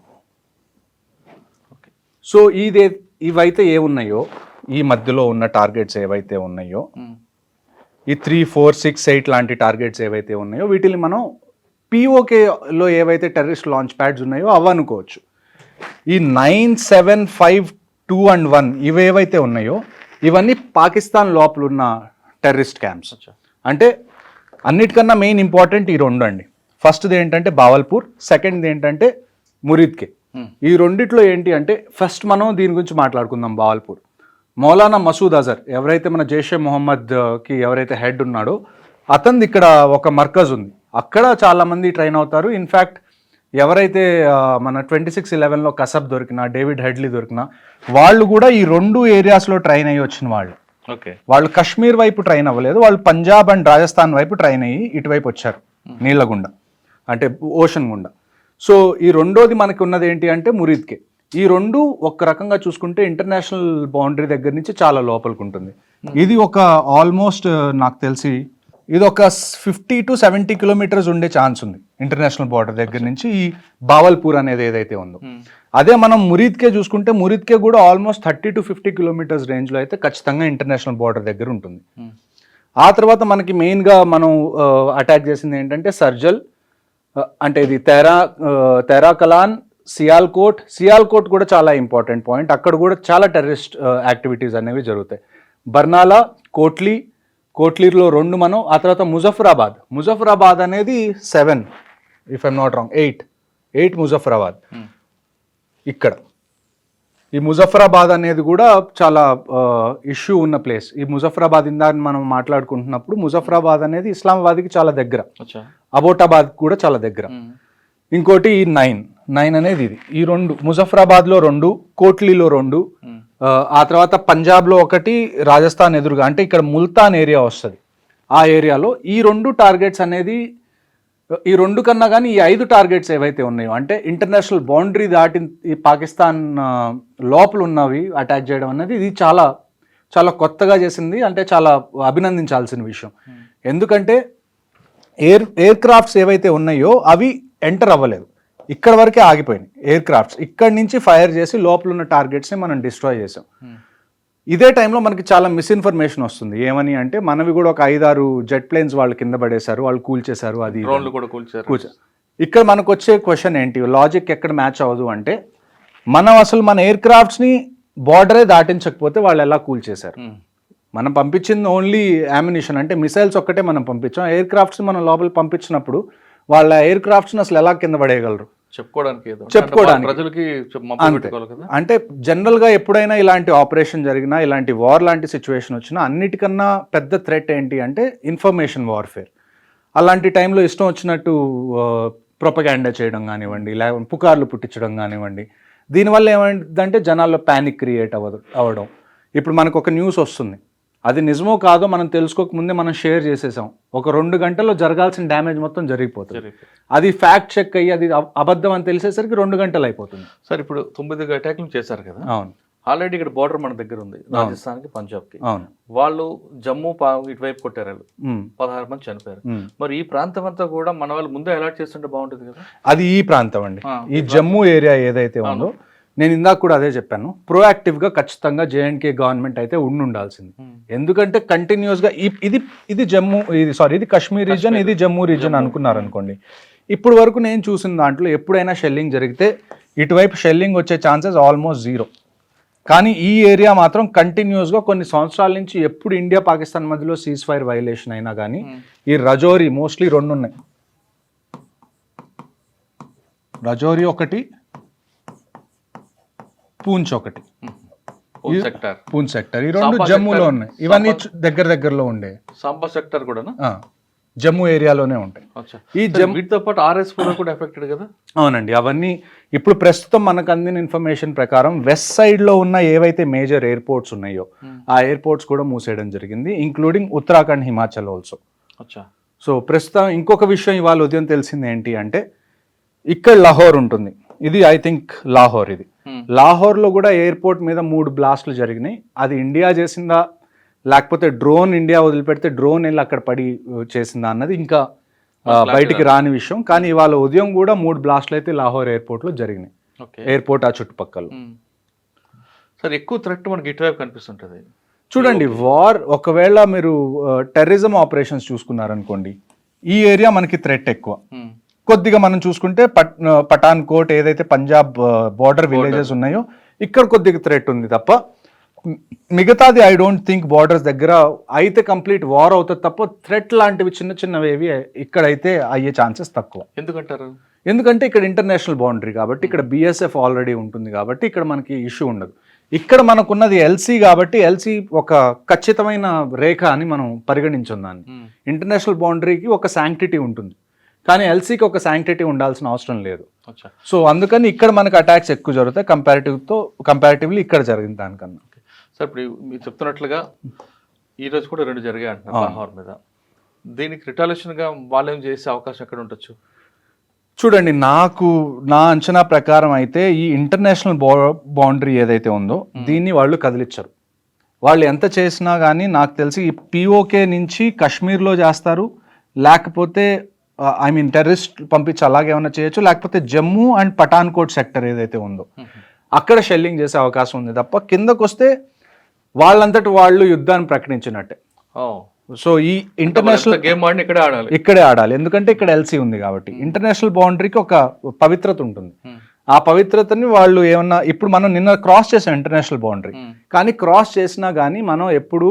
సో ఇవైతే ఏమున్నాయో, ఈ మధ్యలో ఉన్న టార్గెట్స్ ఏవైతే ఉన్నాయో, ఈ 3, 4, 6, 8 లాంటి టార్గెట్స్ ఏవైతే ఉన్నాయో వీటిని మనం పిఓకేలో ఏవైతే టెర్రరిస్ట్ లాంచ్ ప్యాడ్స్ ఉన్నాయో అవనుకోవచ్చు. ఈ 9, 7, 5, 2 and 1 ఇవేవైతే ఉన్నాయో ఇవన్నీ పాకిస్తాన్ లోపల ఉన్న టెర్రరిస్ట్ క్యాంప్స్. అంటే అన్నిటికన్నా మెయిన్ ఇంపార్టెంట్ ఈ రెండు అండి. ఫస్ట్ది ఏంటంటే బావల్పూర్, సెకండ్ది ఏంటంటే మురిద్కే. ఈ రెండిట్లో ఏంటి అంటే ఫస్ట్ మనం దీని గురించి మాట్లాడుకుందాం. బావల్పూర్ మౌలానా మసూద్ అజర్ ఎవరైతే మన జైషే మొహమ్మద్కి ఎవరైతే హెడ్ ఉన్నాడో అతనిది ఇక్కడ ఒక మర్కజ్ ఉంది. అక్కడ చాలామంది ట్రైన్ అవుతారు. ఇన్ఫ్యాక్ట్ ఎవరైతే మన 26/11లో కసబ్ దొరికినా, డేవిడ్ హెడ్లీ దొరికినా వాళ్ళు కూడా ఈ రెండు ఏరియాస్లో ట్రైన్ అయ్యి వచ్చిన వాళ్ళు. ఓకే, వాళ్ళు కశ్మీర్ వైపు ట్రైన్ అవ్వలేదు, వాళ్ళు పంజాబ్ అండ్ రాజస్థాన్ వైపు ట్రైన్ అయ్యి ఇటువైపు వచ్చారు నీళ్ళ గుండా, అంటే ఓషన్ గుండా. సో ఈ రెండోది మనకి ఉన్నది ఏంటి అంటే మురిద్కే. ఈ రెండు ఒక రకంగా చూసుకుంటే ఇంటర్నేషనల్ బౌండరీ దగ్గర నుంచి చాలా లోపలికి ఉంటుంది. ఇది ఒక ఆల్మోస్ట్ నాకు తెలిసి ఇది ఒక 50 to 70 కిలోమీటర్స్ ఉండే ఛాన్స్ ఉంది ఇంటర్నేషనల్ బార్డర్ దగ్గర నుంచి ఈ బావల్పూర్ అనేది ఏదైతే ఉందో. అదే మనం మురిద్కే చూసుకుంటే మురిద్కే కూడా ఆల్మోస్ట్ 30 to 50 కిలోమీటర్స్ రేంజ్లో అయితే ఖచ్చితంగా ఇంటర్నేషనల్ బార్డర్ దగ్గర ఉంటుంది. ఆ తర్వాత మనకి మెయిన్గా మనం అటాక్ చేసింది ఏంటంటే సర్జల్, అంటే ఇది తెరాకలాన్, సియాల్కోట్ కూడా చాలా ఇంపార్టెంట్ పాయింట్. అక్కడ కూడా చాలా టెర్రరిస్ట్ యాక్టివిటీస్ అనేవి జరుగుతాయి. బర్నాలా, కోట్లీలో 2 మనం. ఆ తర్వాత ముజఫరాబాద్ అనేది 7, if I'm not wrong, 8 Muzaffarabad. ఇక్కడ ఈ ముజఫరాబాద్ అనేది కూడా చాలా ఇష్యూ ఉన్న ప్లేస్. ఈ ముజఫరాబాద్ ఇందాక మనం మాట్లాడుకుంటున్నప్పుడు ముజఫరాబాద్ అనేది ఇస్లామాబాద్కి చాలా దగ్గర, అబోటాబాద్ కూడా చాలా దగ్గర. ఇంకోటి ఈ 9 అనేది ఇది. ఈ 2 ముజఫరాబాద్లో 2, కోట్లీలో 2, ఆ తర్వాత పంజాబ్లో 1, రాజస్థాన్ ఎదురుగా అంటే ఇక్కడ ముల్తాన్ ఏరియా వస్తుంది. ఆ ఏరియాలో ఈ 2 టార్గెట్స్ అనేది, ఈ 2 కన్నా కానీ ఈ 5 టార్గెట్స్ ఏవైతే ఉన్నాయో అంటే ఇంటర్నేషనల్ బౌండరీ దాటి ఈ పాకిస్తాన్ లోపల ఉన్నవి అటాక్ చేయడం అనేది ఇది చాలా చాలా కొత్తగా చేసింది. అంటే చాలా అభినందించాల్సిన విషయం. ఎందుకంటే ఎయిర్ క్రాఫ్ట్స్ ఏవైతే ఉన్నాయో అవి ఎంటర్ అవ్వలేదు, ఇక్కడ వరకే ఆగిపోయినాయి ఎయిర్ క్రాఫ్ట్స్. ఇక్కడి నుంచి ఫైర్ చేసి లోపల ఉన్న టార్గెట్స్ని మనం డిస్ట్రాయ్ చేసాం. ఇదే టైంలో మనకి చాలా మిస్ఇన్ఫర్మేషన్ వస్తుంది. ఏమని అంటే మనవి కూడా ఒక 5-6 జెట్ ప్లేన్స్ వాళ్ళు కింద పడేశారు, వాళ్ళు కూల్చేశారు, అది ఇక్కడ మనకు వచ్చే క్వశ్చన్ ఏంటి, లాజిక్ ఎక్కడ మ్యాచ్ అవ్వదు అంటే మనం అసలు మన ఎయిర్ క్రాఫ్ట్స్ని బార్డరే దాటించకపోతే వాళ్ళు ఎలా కూల్చేశారు. మనం పంపించింది ఓన్లీ యామినిషన్, అంటే మిసైల్స్ ఒక్కటే మనం పంపించాం. ఎయిర్ క్రాఫ్ట్స్ మనం లోపల పంపించినప్పుడు వాళ్ళ ఎయిర్ క్రాఫ్ట్స్ని అసలు ఎలా కింద పడేయగలరు చెప్పుకోవడానికి. ప్రజలకి అంటే జనరల్గా ఎప్పుడైనా ఇలాంటి ఆపరేషన్ జరిగినా, ఇలాంటి వార్ లాంటి సిచ్యువేషన్ వచ్చినా అన్నిటికన్నా పెద్ద థ్రెట్ ఏంటి అంటే ఇన్ఫర్మేషన్ వార్ఫేర్. అలాంటి టైంలో ఇష్టం వచ్చినట్టు ప్రొపగాండా చేయడం కానివ్వండి, లేకపోతే పుకార్లు పుట్టించడం కానివ్వండి, దీనివల్ల ఏమైందంటే జనాల్లో ప్యానిక్ క్రియేట్ అవ్వడం. ఇప్పుడు మనకు ఒక న్యూస్ వస్తుంది, అది నిజమో కాదో మనం తెలుసుకోకముందే మనం షేర్ చేసేసాం, ఒక 2 గంటల్లో జరగాల్సిన డ్యామేజ్ మొత్తం జరిగిపోతుంది. అది ఫ్యాక్ట్ చెక్ అయ్యి అది అబద్ధం అని తెలిసేసరికి 2 గంటలు అయిపోతుంది. సార్ ఇప్పుడు 9 అటాక్లు చేశారు కదా. అవును, ఆల్రెడీ ఇక్కడ బార్డర్ మన దగ్గర ఉంది, రాజస్థాన్కి పంజాబ్కి. అవును, వాళ్ళు జమ్మూ ఇటువైపు కొట్టారు, 16 మంది చనిపోయారు. మరి ఈ ప్రాంతం అంతా కూడా మన వాళ్ళు ముందే అలర్ట్ చేస్తుంటే బాగుంటుంది కదా. అది ఈ ప్రాంతం అండి, ఈ జమ్మూ ఏరియా ఏదైతే ఉందో నేను ఇందాక కూడా అదే చెప్పాను, ప్రోయాక్టివ్గా ఖచ్చితంగా జేఎండ్కే గవర్నమెంట్ అయితే ఉండాల్సింది. ఎందుకంటే కంటిన్యూస్గా ఇది జమ్మూ, ఇది కాశ్మీర్ రీజన్, ఇది జమ్మూ రీజన్ అనుకున్నారు అనుకోండి. ఇప్పుడు వరకు నేను చూసిన దాంట్లో ఎప్పుడైనా షెల్లింగ్ జరిగితే ఇటువైపు షెల్లింగ్ వచ్చే ఛాన్సెస్ ఆల్మోస్ట్ 0. కానీ ఈ ఏరియా మాత్రం కంటిన్యూస్గా కొన్ని సంవత్సరాల నుంచి ఎప్పుడు ఇండియా పాకిస్తాన్ మధ్యలో సీజ్ ఫైర్ వైలేషన్ అయినా కానీ ఈ రజౌరీ మోస్ట్లీ 2 ఉన్నాయి. రజౌరీ ఒకటి, పూంచ్ ఒకటి, పూంచ్ సెక్టర్, ఈ 2 జమ్మూలో ఉన్నాయి. ఇవన్నీ దగ్గరలో ఉండే. సాంబా సెక్టర్ కూడా జమ్మూ ఏరియాలోనే ఉంటాయి. ఈ వీటితో పాటు RS4 కూడా ఎఫెక్టెడ్ కదా. అవునండి, అవన్నీ ఇప్పుడు ప్రస్తుతం మనకు అందిన ఇన్ఫర్మేషన్ ప్రకారం వెస్ట్ సైడ్లో ఉన్న ఏవైతే మేజర్ ఎయిర్పోర్ట్స్ ఉన్నాయో ఆ ఎయిర్పోర్ట్స్ కూడా మూసేయడం జరిగింది, including Uttarakhand, Himachal also. So ప్రస్తుతం ఇంకొక విషయం ఇవాళ ఉదయం తెలిసింది ఏంటి అంటే ఇక్కడ లాహోర్ ఉంటుంది, ఇది ఐ థింక్ లాహోర్, ఇది లాహోర్లో కూడా ఎయిర్పోర్ట్ మీద 3 బ్లాస్ట్లు జరిగినాయి. అది ఇండియా చేసిందా లేకపోతే డ్రోన్ ఇండియా వదిలిపెడితే డ్రోన్ వెళ్ళి అక్కడ పడి చేసిందా అన్నది ఇంకా బయటికి రాని విషయం. కానీ ఇవాళ ఉదయం కూడా 3 బ్లాస్ట్లు అయితే లాహోర్ ఎయిర్పోర్ట్లో జరిగినాయి, ఎయిర్పోర్ట్ ఆ చుట్టుపక్కల. సార్ ఎక్కువ థ్రెట్ మనకి ఇటువైపు కనిపిస్తుంటుంది. చూడండి, వార్ ఒకవేళ మీరు టెర్రరిజం ఆపరేషన్స్ చూసుకున్నారనుకోండి, ఈ ఏరియా మనకి థ్రెట్ ఎక్కువ. కొద్దిగా మనం చూసుకుంటే పఠాన్ కోట్ ఏదైతే పంజాబ్ బార్డర్ విలేజెస్ ఉన్నాయో ఇక్కడ కొద్దిగా థ్రెట్ ఉంది తప్ప మిగతాది ఐ డోంట్ థింక్ బార్డర్స్ దగ్గర అయితే కంప్లీట్ వార్ అవుతుంది తప్ప థ్రెట్ లాంటివి చిన్న చిన్నవి ఇక్కడైతే అయ్యే ఛాన్సెస్ తక్కువ. ఎందుకంటారు? ఎందుకంటే ఇక్కడ ఇంటర్నేషనల్ బౌండరీ కాబట్టి, ఇక్కడ బిఎస్ఎఫ్ ఆల్రెడీ ఉంటుంది కాబట్టి ఇక్కడ మనకి ఇష్యూ ఉండదు. ఇక్కడ మనకున్నది ఎల్సీ కాబట్టి ఎల్సీ ఒక ఖచ్చితమైన రేఖ అని మనం పరిగణించాం దాన్ని. ఇంటర్నేషనల్ బౌండరీకి ఒక శాంక్టిటీ ఉంటుంది, కానీ ఎల్సీకి ఒక శాంక్టిటీ ఉండాల్సిన అవసరం లేదు. సో అందుకని ఇక్కడ మనకు అటాక్స్ ఎక్కువ జరుగుతాయి కంపారిటివ్లీ ఇక్కడ జరిగింది దానికన్నా. సార్ ఇప్పుడు మీరు చెప్తున్నట్లుగా ఈరోజు కూడా 2 జరిగాయి అంటున్నారు లాహోర్ మీద. దీనికి రిటాలియేషన్గా వాళ్ళు ఏం చేసే అవకాశం ఎక్కడ ఉండొచ్చు? చూడండి, నా అంచనా ప్రకారం అయితే ఈ ఇంటర్నేషనల్ బౌండరీ ఏదైతే ఉందో దీన్ని వాళ్ళు కదిలించరు. వాళ్ళు ఎంత చేసినా కానీ నాకు తెలిసి ఈ పిఓకే నుంచి కాశ్మీర్లో చేస్తారు, లేకపోతే ఐ మీన్ టెర్రరిస్ట్ పంపించి అలాగే ఏమైనా చేయొచ్చు, లేకపోతే జమ్మూ అండ్ పఠాన్కోట్ సెక్టర్ ఏదైతే ఉందో అక్కడ షెల్లింగ్ చేసే అవకాశం ఉంది తప్ప కిందకు వస్తే వాళ్ళంతటి వాళ్ళు యుద్ధాన్ని ప్రకటించినట్టే. సో ఈ ఇంటర్నేషనల్ గేమ్ ఇక్కడే ఆడాలి, ఎందుకంటే ఇక్కడ ఎల్సీ ఉంది కాబట్టి. ఇంటర్నేషనల్ బౌండరీకి ఒక పవిత్రత ఉంటుంది, ఆ పవిత్రతని వాళ్ళు ఏమన్నా ఇప్పుడు మనం నిన్న క్రాస్ చేసాం ఇంటర్నేషనల్ బౌండరీ, కానీ క్రాస్ చేసినా కానీ మనం ఎప్పుడు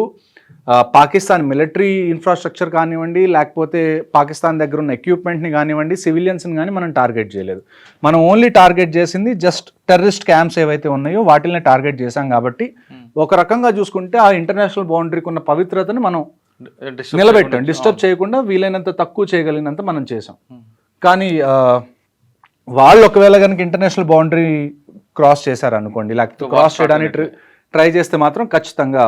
పాకిస్తాన్ మిలిటరీ ఇన్ఫ్రాస్ట్రక్చర్ కానివ్వండి, లేకపోతే పాకిస్తాన్ దగ్గర ఉన్న ఎక్విప్మెంట్ని కానివ్వండి, సివిలియన్స్ని కానీ మనం టార్గెట్ చేయలేదు. మనం ఓన్లీ టార్గెట్ చేసింది జస్ట్ టెర్రరిస్ట్ క్యాంప్స్ ఏవైతే ఉన్నాయో వాటిని టార్గెట్ చేశాం. కాబట్టి ఒక రకంగా చూసుకుంటే ఆ ఇంటర్నేషనల్ బౌండరీకి ఉన్న పవిత్రతని మనం నిలబెట్టాం, డిస్టర్బ్ చేయకుండా వీలైనంత తక్కువ చేయగలిగినంత మనం చేసాం. కానీ వాళ్ళు ఒకవేళ కనుక ఇంటర్నేషనల్ బౌండరీ క్రాస్ చేశారనుకోండి, లేకపోతే క్రాస్ చేయడానికి ట్రై చేస్తే మాత్రం ఖచ్చితంగా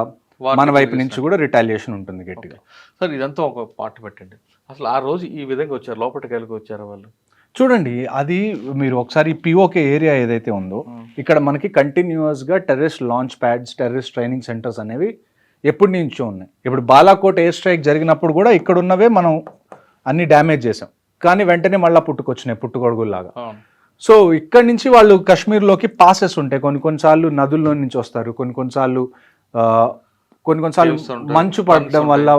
మన వైపు నుంచి కూడా రిటాలియేషన్ ఉంటుంది గట్టిగా. సార్ ఇదంతా ఒక పార్ట్ పెట్టండి, అసలు ఆ రోజు ఈ విధంగా వచ్చారు, లోపలికి వెళ్ళి వచ్చారు వాళ్ళు? చూడండి, అది మీరు ఒకసారి పిఓకే ఏరియా ఏదైతే ఉందో ఇక్కడ మనకి కంటిన్యూస్గా terrorist launch pods, terrorist training centres అనేవి ఎప్పటి నుంచో ఉన్నాయి. ఇప్పుడు బాలాకోట్ ఎయిర్ స్ట్రైక్ జరిగినప్పుడు కూడా ఇక్కడ ఉన్నవే మనం అన్ని డ్యామేజ్ చేసాం, కానీ వెంటనే మళ్ళీ పుట్టుకొచ్చినాయి పుట్టుగొడుగుల్లాగా. సో ఇక్కడి నుంచి వాళ్ళు కాశ్మీర్లోకి పాసెస్ ఉంటాయి, కొన్నిసార్లు నదుల్లో నుంచి వస్తారు, కొన్నిసార్లు మంచు పడడం వల్ల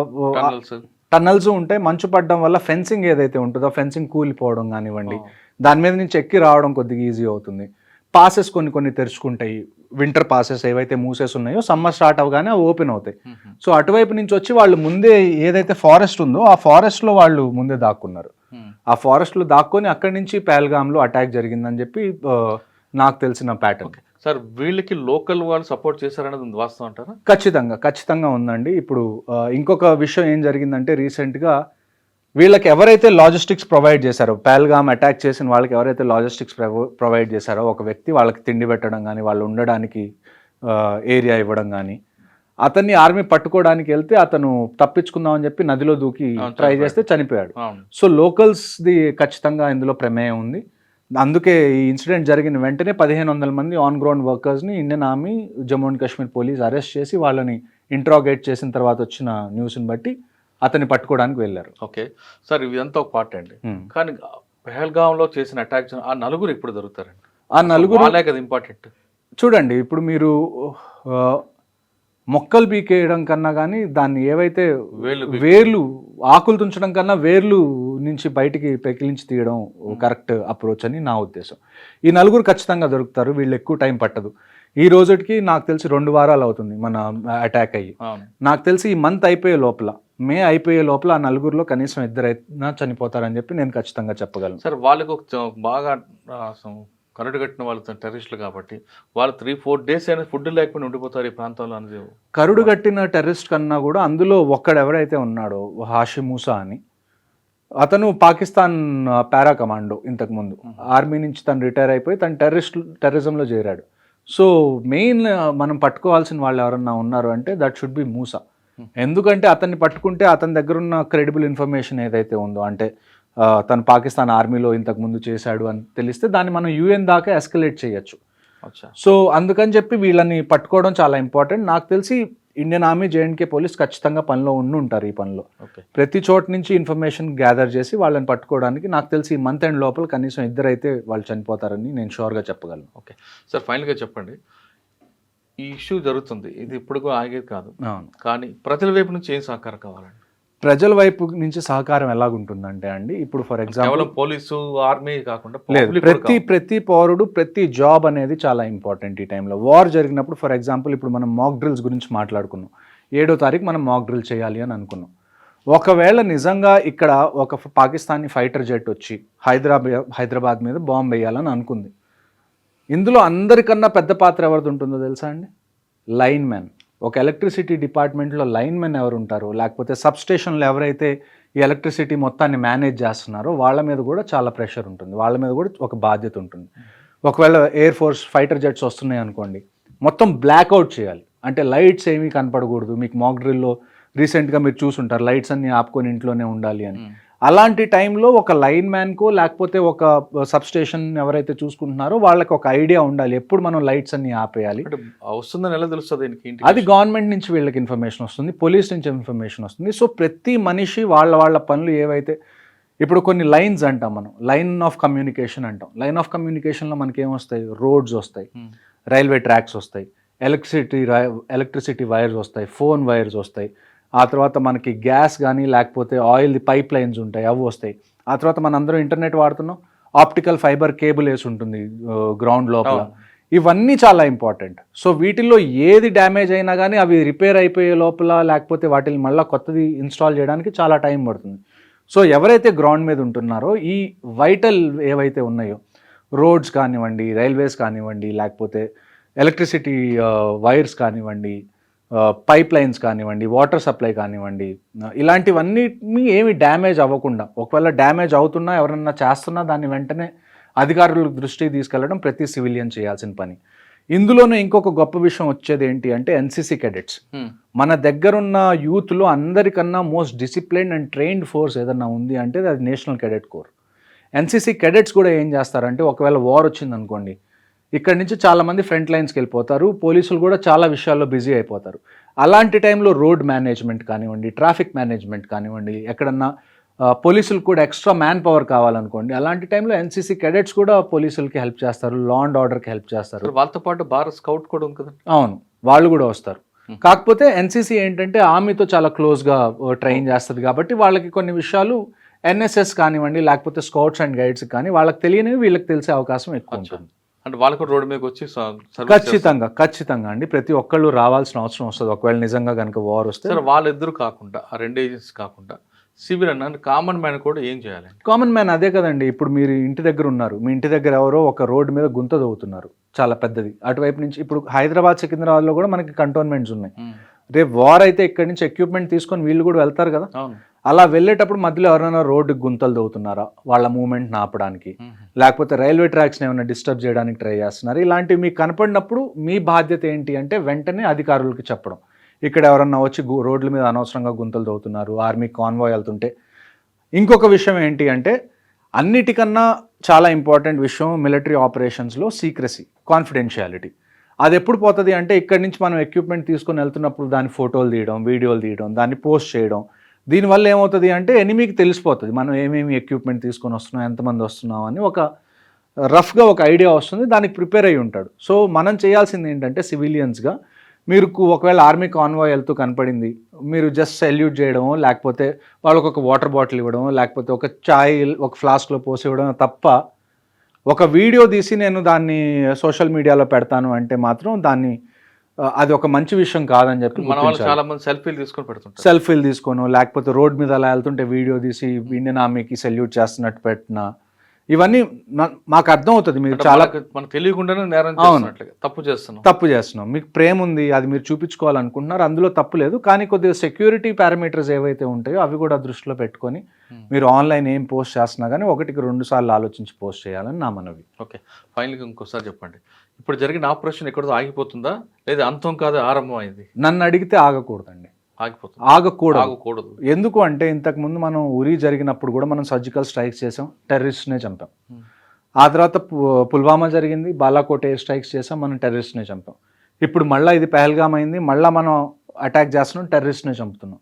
టన్నల్స్ ఉంటాయి, మంచు పడడం వల్ల ఫెన్సింగ్ ఏదైతే ఉంటుందో ఫెన్సింగ్ కూలిపోవడం కానివ్వండి, దాని మీద నుంచి ఎక్కి రావడం కొద్దిగా ఈజీ అవుతుంది. పాసెస్ కొన్ని తెరుచుకుంటాయి, వింటర్ పాసెస్ ఏవైతే మూసెస్ ఉన్నాయో సమ్మర్ స్టార్ట్ అవగానే అవి ఓపెన్ అవుతాయి. సో అటువైపు నుంచి వచ్చి వాళ్ళు ముందే ఏదైతే ఫారెస్ట్ ఉందో ఆ ఫారెస్ట్లో వాళ్ళు ముందే దాక్కున్నారు, ఆ ఫారెస్ట్లో దాక్కొని అక్కడి నుంచి పహల్గామ్లో అటాక్ జరిగిందని చెప్పి నాకు తెలిసిన ప్యాటర్న్. సార్ వీళ్ళకి లోకల్ వాళ్ళు సపోర్ట్ చేశారనేది వాస్తవం అంటారా? ఖచ్చితంగా ఉందండి. ఇప్పుడు ఇంకొక విషయం ఏం జరిగిందంటే రీసెంట్గా వీళ్ళకి ఎవరైతే లాజిస్టిక్స్ ప్రొవైడ్ చేశారో, పహల్గామ్ అటాక్ చేసిన వాళ్ళకి ఎవరైతే లాజిస్టిక్స్ ప్రొవైడ్ చేశారో ఒక వ్యక్తి వాళ్ళకి తిండి పెట్టడం కానీ, వాళ్ళు ఉండడానికి ఏరియా ఇవ్వడం కానీ, అతన్ని ఆర్మీ పట్టుకోవడానికి వెళ్తే అతను తప్పించుకుందామని చెప్పి నదిలో దూకి ట్రై చేస్తే చనిపోయాడు. సో లోకల్స్ది ఖచ్చితంగా ఇందులో ప్రమేయం ఉంది. అందుకే ఈ ఇన్సిడెంట్ జరిగిన వెంటనే 1500 మంది ఆన్ గ్రౌండ్ వర్కర్స్ని Indian army, Jammu and Kashmir police arrest చేసి వాళ్ళని ఇంట్రాగేట్ చేసిన తర్వాత వచ్చిన న్యూస్ని బట్టి అతన్ని పట్టుకోవడానికి వెళ్ళారు. ఓకే సార్, ఇదంతా ఒక పార్ట్ అండి. కానీ పహల్గామ్లో చేసిన అటాక్స్ ఆ నలుగురు ఇప్పుడు దొరుకుతారండి? ఆ నలుగురు కదా ఇంపార్టెంట్. చూడండి, ఇప్పుడు మీరు మొక్కలు పీకేయడం కన్నా కానీ దాన్ని ఏవైతే వేర్లు ఆకులు తుంచడం కన్నా వేర్లు నుంచి బయటికి పెకిలించి తీయడం కరెక్ట్ అప్రోచ్ అని నా ఉద్దేశం. ఈ నలుగురు ఖచ్చితంగా దొరుకుతారు, వీళ్ళు ఎక్కువ టైం పట్టదు. ఈ రోజుకి నాకు తెలిసి 2 వారాలు అవుతుంది మన అటాక్ అయ్యి. నాకు తెలిసి ఈ మంత్ అయిపోయే లోపల, మే అయిపోయే లోపల ఆ నలుగురిలో కనీసం 2 అయినా చనిపోతారని చెప్పి నేను ఖచ్చితంగా చెప్పగలను. సార్ వాళ్ళకు బాగా కరడు కట్టిన వాళ్ళు టెర్రరిస్టులు కాబట్టి వాళ్ళు 3-4 డేస్ అయినా ఫుడ్ లేకపోయినా ఉండిపోతారు ఈ ప్రాంతంలో అనేది. కరుడు కట్టిన టెర్రరిస్ట్ కన్నా కూడా అందులో ఒక్కడెవరైతే ఉన్నాడో హాషిమ్ మూసా అని, అతను పాకిస్తాన్ పారా కమాండో, ఇంతకుముందు ఆర్మీ నుంచి తను రిటైర్ అయిపోయి తను టెర్రరిజంలో చేరాడు. సో మెయిన్ మనం పట్టుకోవాల్సిన వాళ్ళు ఎవరన్నా ఉన్నారు అంటే దట్ షుడ్ బి మూసా. ఎందుకంటే అతన్ని పట్టుకుంటే అతని దగ్గర ఉన్న క్రెడిబుల్ ఇన్ఫర్మేషన్ ఏదైతే ఉందో, అంటే తను పాకిస్తాన్ ఆర్మీలో ఇంతకుముందు చేశాడు అని తెలిస్తే దాన్ని మనం UN దాకా ఎస్కలేట్ చేయొచ్చు. సో అందుకని చెప్పి వీళ్ళని పట్టుకోవడం చాలా ఇంపార్టెంట్. నాకు తెలిసి ఇండియన్ ఆర్మీ జేఎండ్కే పోలీస్ ఖచ్చితంగా పనిలో ఉంటారు ఈ పనిలో. ఓకే. ప్రతి చోట నుంచి ఇన్ఫర్మేషన్ గ్యాదర్ చేసి వాళ్ళని పట్టుకోవడానికి నాకు తెలిసి ఈ మంత్ ఎండ్ లోపల కనీసం 2 అయితే వాళ్ళు చనిపోతారని నేను షూర్గా చెప్పగలను. ఓకే సార్, ఫైనల్గా చెప్పండి, ఈ ఇష్యూ జరుగుతుంది, ఇది ఇప్పుడు ఆగేది కాదు, అవును, కానీ ప్రజల వైపు నుంచి ఏం సహకారం కావాలండి? ప్రజల వైపు నుంచి సహకారం ఎలాగుంటుందంటే అండి, ఇప్పుడు ఫర్ ఎగ్జాంపుల్ కేవలం పోలీసు ఆర్మీ కాకుండా లేదు, public కూడా ప్రతి పౌరుడు ప్రతి జాబ్ అనేది చాలా ఇంపార్టెంట్ ఈ టైంలో. వార్ జరిగినప్పుడు ఫర్ ఎగ్జాంపుల్ ఇప్పుడు మనం మాక్ డ్రిల్స్ గురించి మాట్లాడుకున్నాం. 7వ తారీఖు మనం మాక్ డ్రిల్ చేయాలి అని అనుకున్నాం. ఒకవేళ నిజంగా ఇక్కడ ఒక పాకిస్తానీ ఫైటర్ జెట్ వచ్చి హైదరాబాద్ మీద బాంబు వేయాలని అనుకుంది, ఇందులో అందరికన్నా పెద్ద పాత్ర ఎవరిది ఉంటుందో తెలుసా అండి? Line man. ఒక ఎలక్ట్రిసిటీ డిపార్ట్మెంట్లో లైన్ మెన్ ఎవరు ఉంటారో, లేకపోతే సబ్ స్టేషన్లో ఎవరైతే ఈ ఎలక్ట్రిసిటీ మొత్తాన్ని మేనేజ్ చేస్తున్నారో వాళ్ళ మీద కూడా చాలా ప్రెషర్ ఉంటుంది, వాళ్ళ మీద కూడా ఒక బాధ్యత ఉంటుంది. ఒకవేళ ఎయిర్ ఫోర్స్ ఫైటర్ జెట్స్ వస్తున్నాయి అనుకోండి, మొత్తం బ్లాక్అవుట్ చేయాలి, అంటే లైట్స్ ఏమీ కనపడకూడదు. మీకు మాక్ డ్రిల్లో రీసెంట్గా మీరు చూసుంటారు, లైట్స్ అన్ని ఆపుకొని ఇంట్లోనే ఉండాలి అని. అలాంటి టైంలో ఒక లైన్ మ్యాన్కో లేకపోతే ఒక సబ్ స్టేషన్ ఎవరైతే చూసుకుంటున్నారో వాళ్ళకి ఒక ఐడియా ఉండాలి, ఎప్పుడు మనం లైట్స్ అన్ని ఆపేయాలి. వస్తుందని ఎలా తెలుస్తుంది? అది గవర్నమెంట్ నుంచి వీళ్ళకి ఇన్ఫర్మేషన్ వస్తుంది, పోలీస్ నుంచి ఇన్ఫర్మేషన్ వస్తుంది. సో ప్రతి మనిషి వాళ్ళ పనులు ఏవైతే, ఇప్పుడు కొన్ని లైన్స్ అంటాం మనం, లైన్ ఆఫ్ కమ్యూనికేషన్ అంటాం. లైన్ ఆఫ్ కమ్యూనికేషన్లో మనకి ఏమొస్తాయి? రోడ్స్ వస్తాయి, రైల్వే ట్రాక్స్ వస్తాయి, ఎలక్ట్రిసిటీ వైర్స్ వస్తాయి, ఫోన్ వైర్స్ వస్తాయి, ఆ తర్వాత మనకి గ్యాస్ కానీ లేకపోతే ఆయిల్ పైప్ లైన్స్ ఉంటాయి, అవి వస్తాయి. ఆ తర్వాత మనందరం ఇంటర్నెట్ వాడుతున్నాం, ఆప్టికల్ ఫైబర్ కేబుల్ వేసి ఉంటుంది గ్రౌండ్ లోపల. ఇవన్నీ చాలా ఇంపార్టెంట్. సో వీటిల్లో ఏది డ్యామేజ్ అయినా కానీ అవి రిపేర్ అయిపోయే లోపల లేకపోతే వాటిని మళ్ళీ కొత్తది ఇన్స్టాల్ చేయడానికి చాలా టైం పడుతుంది. సో ఎవరైతే గ్రౌండ్ మీద ఉంటున్నారో ఈ వైటల్ ఏవైతే ఉన్నాయో, రోడ్స్ కానివ్వండి, రైల్వేస్ కానివ్వండి, లేకపోతే ఎలక్ట్రిసిటీ వైర్స్ కానివ్వండి, పైప్ లైన్స్ కానివ్వండి, వాటర్ సప్లై కానివ్వండి, ఇలాంటివన్నీ ఏమి డ్యామేజ్ అవ్వకుండా, ఒకవేళ డ్యామేజ్ అవుతున్నా ఎవరన్నా చేస్తున్నా దాన్ని వెంటనే అధికారుల దృష్టికి తీసుకెళ్లడం ప్రతి సివిలియన్ చేయాల్సిన పని. ఇందులోనే ఇంకొక గొప్ప విషయం వచ్చేది ఏంటి అంటే ఎన్సీసీ కెడెట్స్. మన దగ్గరున్న యూత్లో అందరికన్నా most disciplined and trained force ఏదన్నా ఉంది అంటే అది national cadet core. NCC cadets కూడా ఏం చేస్తారంటే ఒకవేళ వార్ వచ్చింది అనుకోండి, ఇక్కడ నుంచి చాలామంది ఫ్రంట్ లైన్స్కి వెళ్ళిపోతారు, పోలీసులు కూడా చాలా విషయాల్లో బిజీ అయిపోతారు. అలాంటి టైంలో రోడ్ మేనేజ్మెంట్ కానివ్వండి, ట్రాఫిక్ మేనేజ్మెంట్ కానివ్వండి, ఎక్కడన్నా పోలీసులు కూడా ఎక్స్ట్రా మ్యాన్ పవర్ కావాలనుకోండి, అలాంటి టైంలో ఎన్సీసీ కెడెట్స్ కూడా పోలీసులకి హెల్ప్ చేస్తారు, లా అండ్ ఆర్డర్కి హెల్ప్ చేస్తారు. వాళ్ళతో పాటు భారత్ స్కౌట్ కూడా ఉంది కదా? అవును, వాళ్ళు కూడా వస్తారు. కాకపోతే ఎన్సీసీ ఏంటంటే ఆర్మీతో చాలా క్లోజ్గా ట్రైన్ చేస్తుంది కాబట్టి వాళ్ళకి కొన్ని విషయాలు ఎన్ఎస్ఎస్ కానివ్వండి లేకపోతే స్కౌట్స్ అండ్ గైడ్స్ కానీ వాళ్ళకి తెలియనివి వీళ్ళకి తెలిసే అవకాశం ఎక్కువ ఉంటుంది. అంటే వాళ్ళకు రోడ్డు మీదకి వచ్చి ఖచ్చితంగా అండి, ప్రతి ఒక్కళ్ళు రావాల్సిన అవసరం వస్తుంది ఒకవేళ నిజంగా కనుక వార్ వస్తే. సరే, వాళ్ళిద్దరు కాకుండా ఆ 2 ఏజెన్సీస్ కాకుండా సివిల్ అన్న కామన్ మ్యాన్ కూడా ఏం చేయాలి? కామన్ మ్యాన్ అదే కదండి, ఇప్పుడు మీరు ఇంటి దగ్గర ఉన్నారు, మీ ఇంటి దగ్గర ఎవరో ఒక రోడ్డు మీద గుంత దవ్వుతున్నారు చాలా పెద్దది, అటువైపు నుంచి ఇప్పుడు హైదరాబాద్ సికింద్రాబాద్లో కూడా మనకి కంటోన్మెంట్స్ ఉన్నాయి. రేపు వార్ అయితే ఇక్కడి నుంచి ఎక్విప్మెంట్ తీసుకొని వీళ్ళు కూడా వెళ్తారు కదా, అలా వెళ్ళేటప్పుడు మధ్యలో ఎవరైనా రోడ్డు గుంతలు దవ్వుతున్నారా వాళ్ళ మూవ్మెంట్ ఆపడానికి, లేకపోతే రైల్వే ట్రాక్స్ని ఏమైనా డిస్టర్బ్ చేయడానికి ట్రై చేస్తున్నారు, ఇలాంటివి మీకు కనపడినప్పుడు మీ బాధ్యత ఏంటి అంటే వెంటనే అధికారులకి చెప్పడం, ఇక్కడ ఎవరన్నా వచ్చి రోడ్ల మీద అనవసరంగా గుంతలు దవ్వుతున్నారు, ఆర్మీ కాన్వాయ్ వెళ్తుంటే. ఇంకొక విషయం ఏంటి అంటే అన్నిటికన్నా చాలా ఇంపార్టెంట్ విషయం మిలిటరీ ఆపరేషన్స్లో సీక్రసీ, కాన్ఫిడెన్షియాలిటీ. అది ఎప్పుడు పోతుంది అంటే ఇక్కడి నుంచి మనం ఎక్విప్మెంట్ తీసుకొని వెళ్తున్నప్పుడు దాని ఫోటోలు తీయడం, వీడియోలు తీయడం, దాన్ని పోస్ట్ చేయడం, దీనివల్ల ఏమవుతుంది అంటే ఎనిమికి తెలిసిపోతుంది మనం ఏమేమి ఎక్విప్మెంట్ తీసుకొని వస్తున్నాం, ఎంతమంది వస్తున్నాం అని ఒక రఫ్గా ఒక ఐడియా వస్తుంది, దానికి ప్రిపేర్ అయ్యి ఉంటాడు. సో మనం చేయాల్సింది ఏంటంటే సివిలియన్స్గా మీరు ఒకవేళ ఆర్మీ కాన్వాయ్ వెళ్తూ కనపడింది, మీరు జస్ట్ సెల్యూట్ చేయడమో లేకపోతే వాళ్ళకు ఒక వాటర్ బాటిల్ ఇవ్వడమో లేకపోతే ఒక చాయ్ ఒక ఫ్లాస్క్లో పోసి ఇవ్వడం తప్ప ఒక వీడియో తీసి నేను దాన్ని సోషల్ మీడియాలో పెడతాను అంటే మాత్రం దాన్ని అది ఒక మంచి విషయం కాదని చెప్పి చాలా మంది సెల్ఫీలు తీసుకోను లేకపోతే రోడ్ మీద అలా వెళ్తుంటే వీడియో తీసి ఇండియన్ ఆర్మీకి సెల్యూట్ చేస్తున్నట్టు పెట్టిన, ఇవన్నీ మాకు అర్థం అవుతుంది మీరు చాలా మనకు తెలియకుండానే తప్పు చేస్తున్నాం. మీకు ప్రేమ ఉంది, అది మీరు చూపించుకోవాలనుకుంటున్నారు, అందులో తప్పు లేదు. కానీ కొద్దిగా సెక్యూరిటీ పారామీటర్స్ ఏవైతే ఉంటాయో అవి కూడా దృష్టిలో పెట్టుకొని మీరు ఆన్లైన్ ఏం పోస్ట్ చేస్తున్నా కానీ 1-2 సార్లు ఆలోచించి పోస్ట్ చేయాలని నా మనవి. ఓకే, ఫైనల్గా ఇంకోసారి చెప్పండి, ఇప్పుడు జరిగిన ఆపరేషన్ ఎక్కడో ఆగిపోతుందా లేదా అంతం కాదు ఆరంభం అయింది? నన్ను అడిగితే ఆగకూడదండి, ఆగకూడదు. ఎందుకు అంటే ఇంతకుముందు మనం ఉరి జరిగినప్పుడు కూడా మనం సర్జికల్ స్ట్రైక్స్ చేసాం, టెర్రరిస్ట్నే చంపాం. ఆ తర్వాత పుల్వామా జరిగింది, బాలాకోట్ ఎయిర్ స్ట్రైక్స్ చేసాం, మనం టెర్రరిస్ట్నే చంపాం. ఇప్పుడు మళ్ళీ ఇది పహల్గామ్ అయింది, మళ్ళీ మనం అటాక్ చేస్తున్నాం, టెర్రరిస్ట్ని చంపుతున్నాం.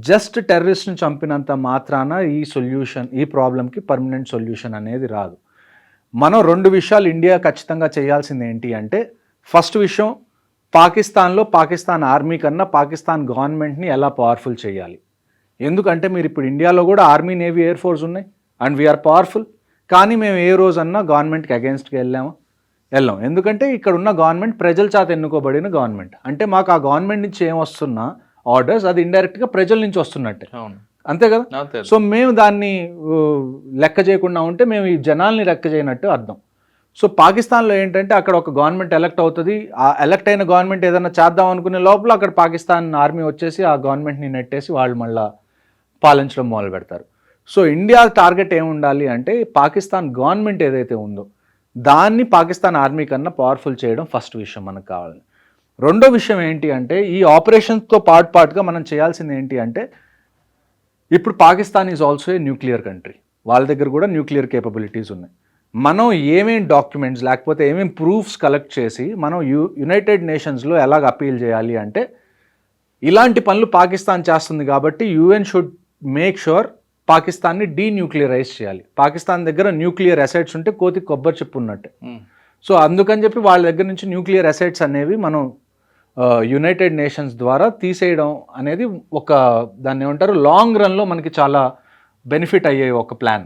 జస్ట్ టెర్రరిస్ట్ని చంపినంత మాత్రాన ఈ ప్రాబ్లంకి పర్మనెంట్ సొల్యూషన్ అనేది రాదు. మనం 2 విషయాలు ఇండియా ఖచ్చితంగా చేయాల్సింది ఏంటి అంటే, ఫస్ట్ విషయం పాకిస్తాన్ ఆర్మీ కన్నా పాకిస్తాన్ గవర్నమెంట్ని ఎలా పవర్ఫుల్ చేయాలి. ఎందుకంటే మీరు ఇప్పుడు ఇండియాలో కూడా ఆర్మీ, నేవీ, ఎయిర్ ఫోర్స్ ఉన్నాయి అండ్ వీఆర్ పవర్ఫుల్. కానీ మేము ఏ రోజన్నా గవర్నమెంట్కి అగేన్స్ట్కి వెళ్ళాం. ఎందుకంటే ఇక్కడ ఉన్న గవర్నమెంట్ ప్రజల చేత ఎన్నుకోబడిన గవర్నమెంట్. అంటే మాకు ఆ గవర్నమెంట్ నుంచి ఏమొస్తున్న ఆర్డర్స్ అది ఇండైరెక్ట్గా ప్రజల నుంచి వస్తున్నట్టే, అంతే కదా. సో మేము దాన్ని లెక్క చేయకుండా ఉంటే మేము ఈ జనాల్ని లెక్క చేయనట్టు అర్థం. సో పాకిస్తాన్లో ఏంటంటే అక్కడ ఒక గవర్నమెంట్ ఎలక్ట్ అవుతుంది, ఆ ఎలక్ట్ అయిన గవర్నమెంట్ ఏదైనా చేద్దాం అనుకునే లోపల అక్కడ పాకిస్తాన్ ఆర్మీ వచ్చేసి ఆ గవర్నమెంట్ని నెట్టేసి వాళ్ళు మళ్ళీ పాలించడం మొదలు పెడతారు. సో ఇండియా టార్గెట్ ఏముండాలి అంటే పాకిస్తాన్ గవర్నమెంట్ ఏదైతే ఉందో దాన్ని పాకిస్తాన్ ఆర్మీ కన్నా పవర్ఫుల్ చేయడం ఫస్ట్ విషయం మనకు కావాలి. రెండో విషయం ఏంటి అంటే ఈ ఆపరేషన్స్తో పాటుగా మనం చేయాల్సింది ఏంటి అంటే, ఇప్పుడు Pakistan is also a nuclear country, వాళ్ళ దగ్గర కూడా న్యూక్లియర్ కేపబిలిటీస్ ఉన్నాయి. మనం ఏమేం డాక్యుమెంట్స్ లేకపోతే ఏమేం ప్రూఫ్స్ కలెక్ట్ చేసి మనం యునైటెడ్ నేషన్స్లో ఎలాగ అపీల్ చేయాలి అంటే, ఇలాంటి పనులు పాకిస్తాన్ చేస్తుంది కాబట్టి యుఎన్ షుడ్ మేక్ షూర్ పాకిస్తాన్ని డీన్యూక్లియరైజ్ చేయాలి. పాకిస్తాన్ దగ్గర న్యూక్లియర్ అసెట్స్ ఉంటే కోతికి కొబ్బరి చెప్పు ఉన్నట్టే. సో అందుకని చెప్పి వాళ్ళ దగ్గర నుంచి న్యూక్లియర్ అసెట్స్ అనేవి మనం యునైటెడ్ నేషన్స్ ద్వారా తీసేయడం అనేది దాన్ని ఏమంటారు లాంగ్ రన్లో మనకి చాలా బెనిఫిట్ అయ్యే ఒక ప్లాన్.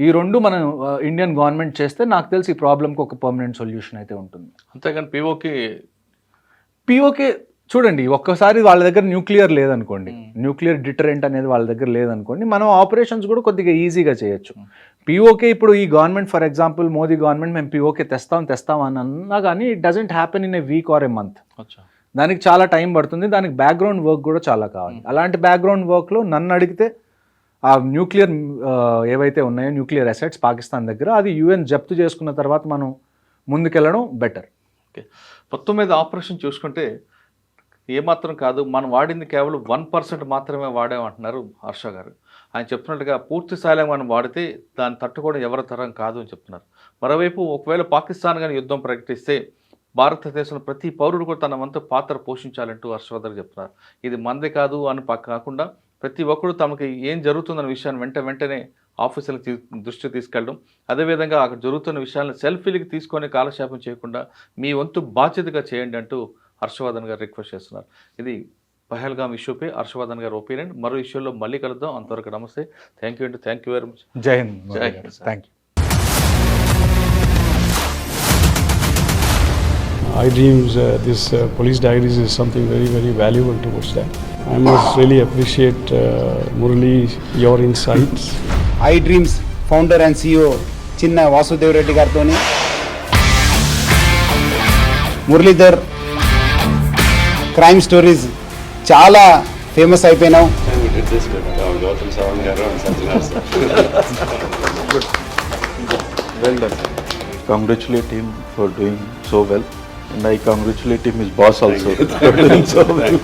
ఈ 2 మనం ఇండియన్ గవర్నమెంట్ చేస్తే నాకు తెలిసి ఈ ప్రాబ్లంకి ఒక పర్మనెంట్ సొల్యూషన్ అయితే ఉంటుంది. అంతేగాని పిఓకే చూడండి, ఒక్కసారి వాళ్ళ దగ్గర న్యూక్లియర్ లేదనుకోండి, న్యూక్లియర్ డిటరెంట్ అనేది వాళ్ళ దగ్గర లేదనుకోండి, మనం ఆపరేషన్స్ కూడా కొద్దిగా ఈజీగా చేయొచ్చు. పిఓకే ఇప్పుడు ఈ government for example Modi government మేము పిఓకే తెస్తాం అని అన్నా కానీ it doesn't happen in a week or A month. దానికి చాలా టైం పడుతుంది, దానికి బ్యాక్గ్రౌండ్ వర్క్ కూడా చాలా కావాలి. అలాంటి బ్యాక్గ్రౌండ్ వర్క్లో నన్ను అడిగితే ఆ న్యూక్లియర్ ఏవైతే ఉన్నాయో న్యూక్లియర్ అసెట్స్ పాకిస్తాన్ దగ్గర అది యుఎన్ జప్తు చేసుకున్న తర్వాత మనం ముందుకెళ్ళడం బెటర్. ఓకే, మొత్తం మీద ఆపరేషన్ చూసుకుంటే ఏమాత్రం కాదు, మనం వాడింది కేవలం 1% మాత్రమే వాడామంటున్నారు హర్ష గారు. ఆయన చెప్తున్నట్టుగా పూర్తి స్థాయిలో మనం వాడితే దాన్ని తట్టుకోవడం ఎవరి తరం కాదు అని చెప్తున్నారు. మరోవైపు ఒకవేళ పాకిస్తాన్ కానీ యుద్ధం ప్రకటిస్తే భారతదేశంలో ప్రతి పౌరుడు కూడా తన వంతు పాత్ర పోషించాలంటూ హర్షవర్ధన్ చెప్తున్నారు. ఇది మందే కాదు అని కాకుండా ప్రతి ఒక్కరు తమకి ఏం జరుగుతుందన్న విషయాన్ని వెంటనే ఆఫీసులకు దృష్టి తీసుకెళ్ళడం, అదేవిధంగా అక్కడ జరుగుతున్న విషయాలను సెల్ఫీలకి తీసుకొని కాలక్షేపం చేయకుండా మీ వంతు బాధ్యతగా చేయండి అంటూ హర్షవర్ధన్ గారు రిక్వెస్ట్ చేస్తున్నారు. ఇది పహల్గామ్ ఇష్యూపై హర్షవర్ధన్ గారు ఒపీనియన్. మరో ఇష్యూలో మళ్ళీ కలుద్దాం. అంతవరకు నమస్తే. థ్యాంక్ యూ అండి. Thank you very much. జై హింద్. Thank you. I dreams, this police diaries is something very, very valuable towards that. I must really appreciate Murali, your insights. I dreams founder and CEO Chinna Vasudev Reddy gartoni Muralidhar crime stories చాలా famous అయిపోయినావు. Well done. Congratulate him for doing so well. And I congratulate him, his boss also, for doing so well.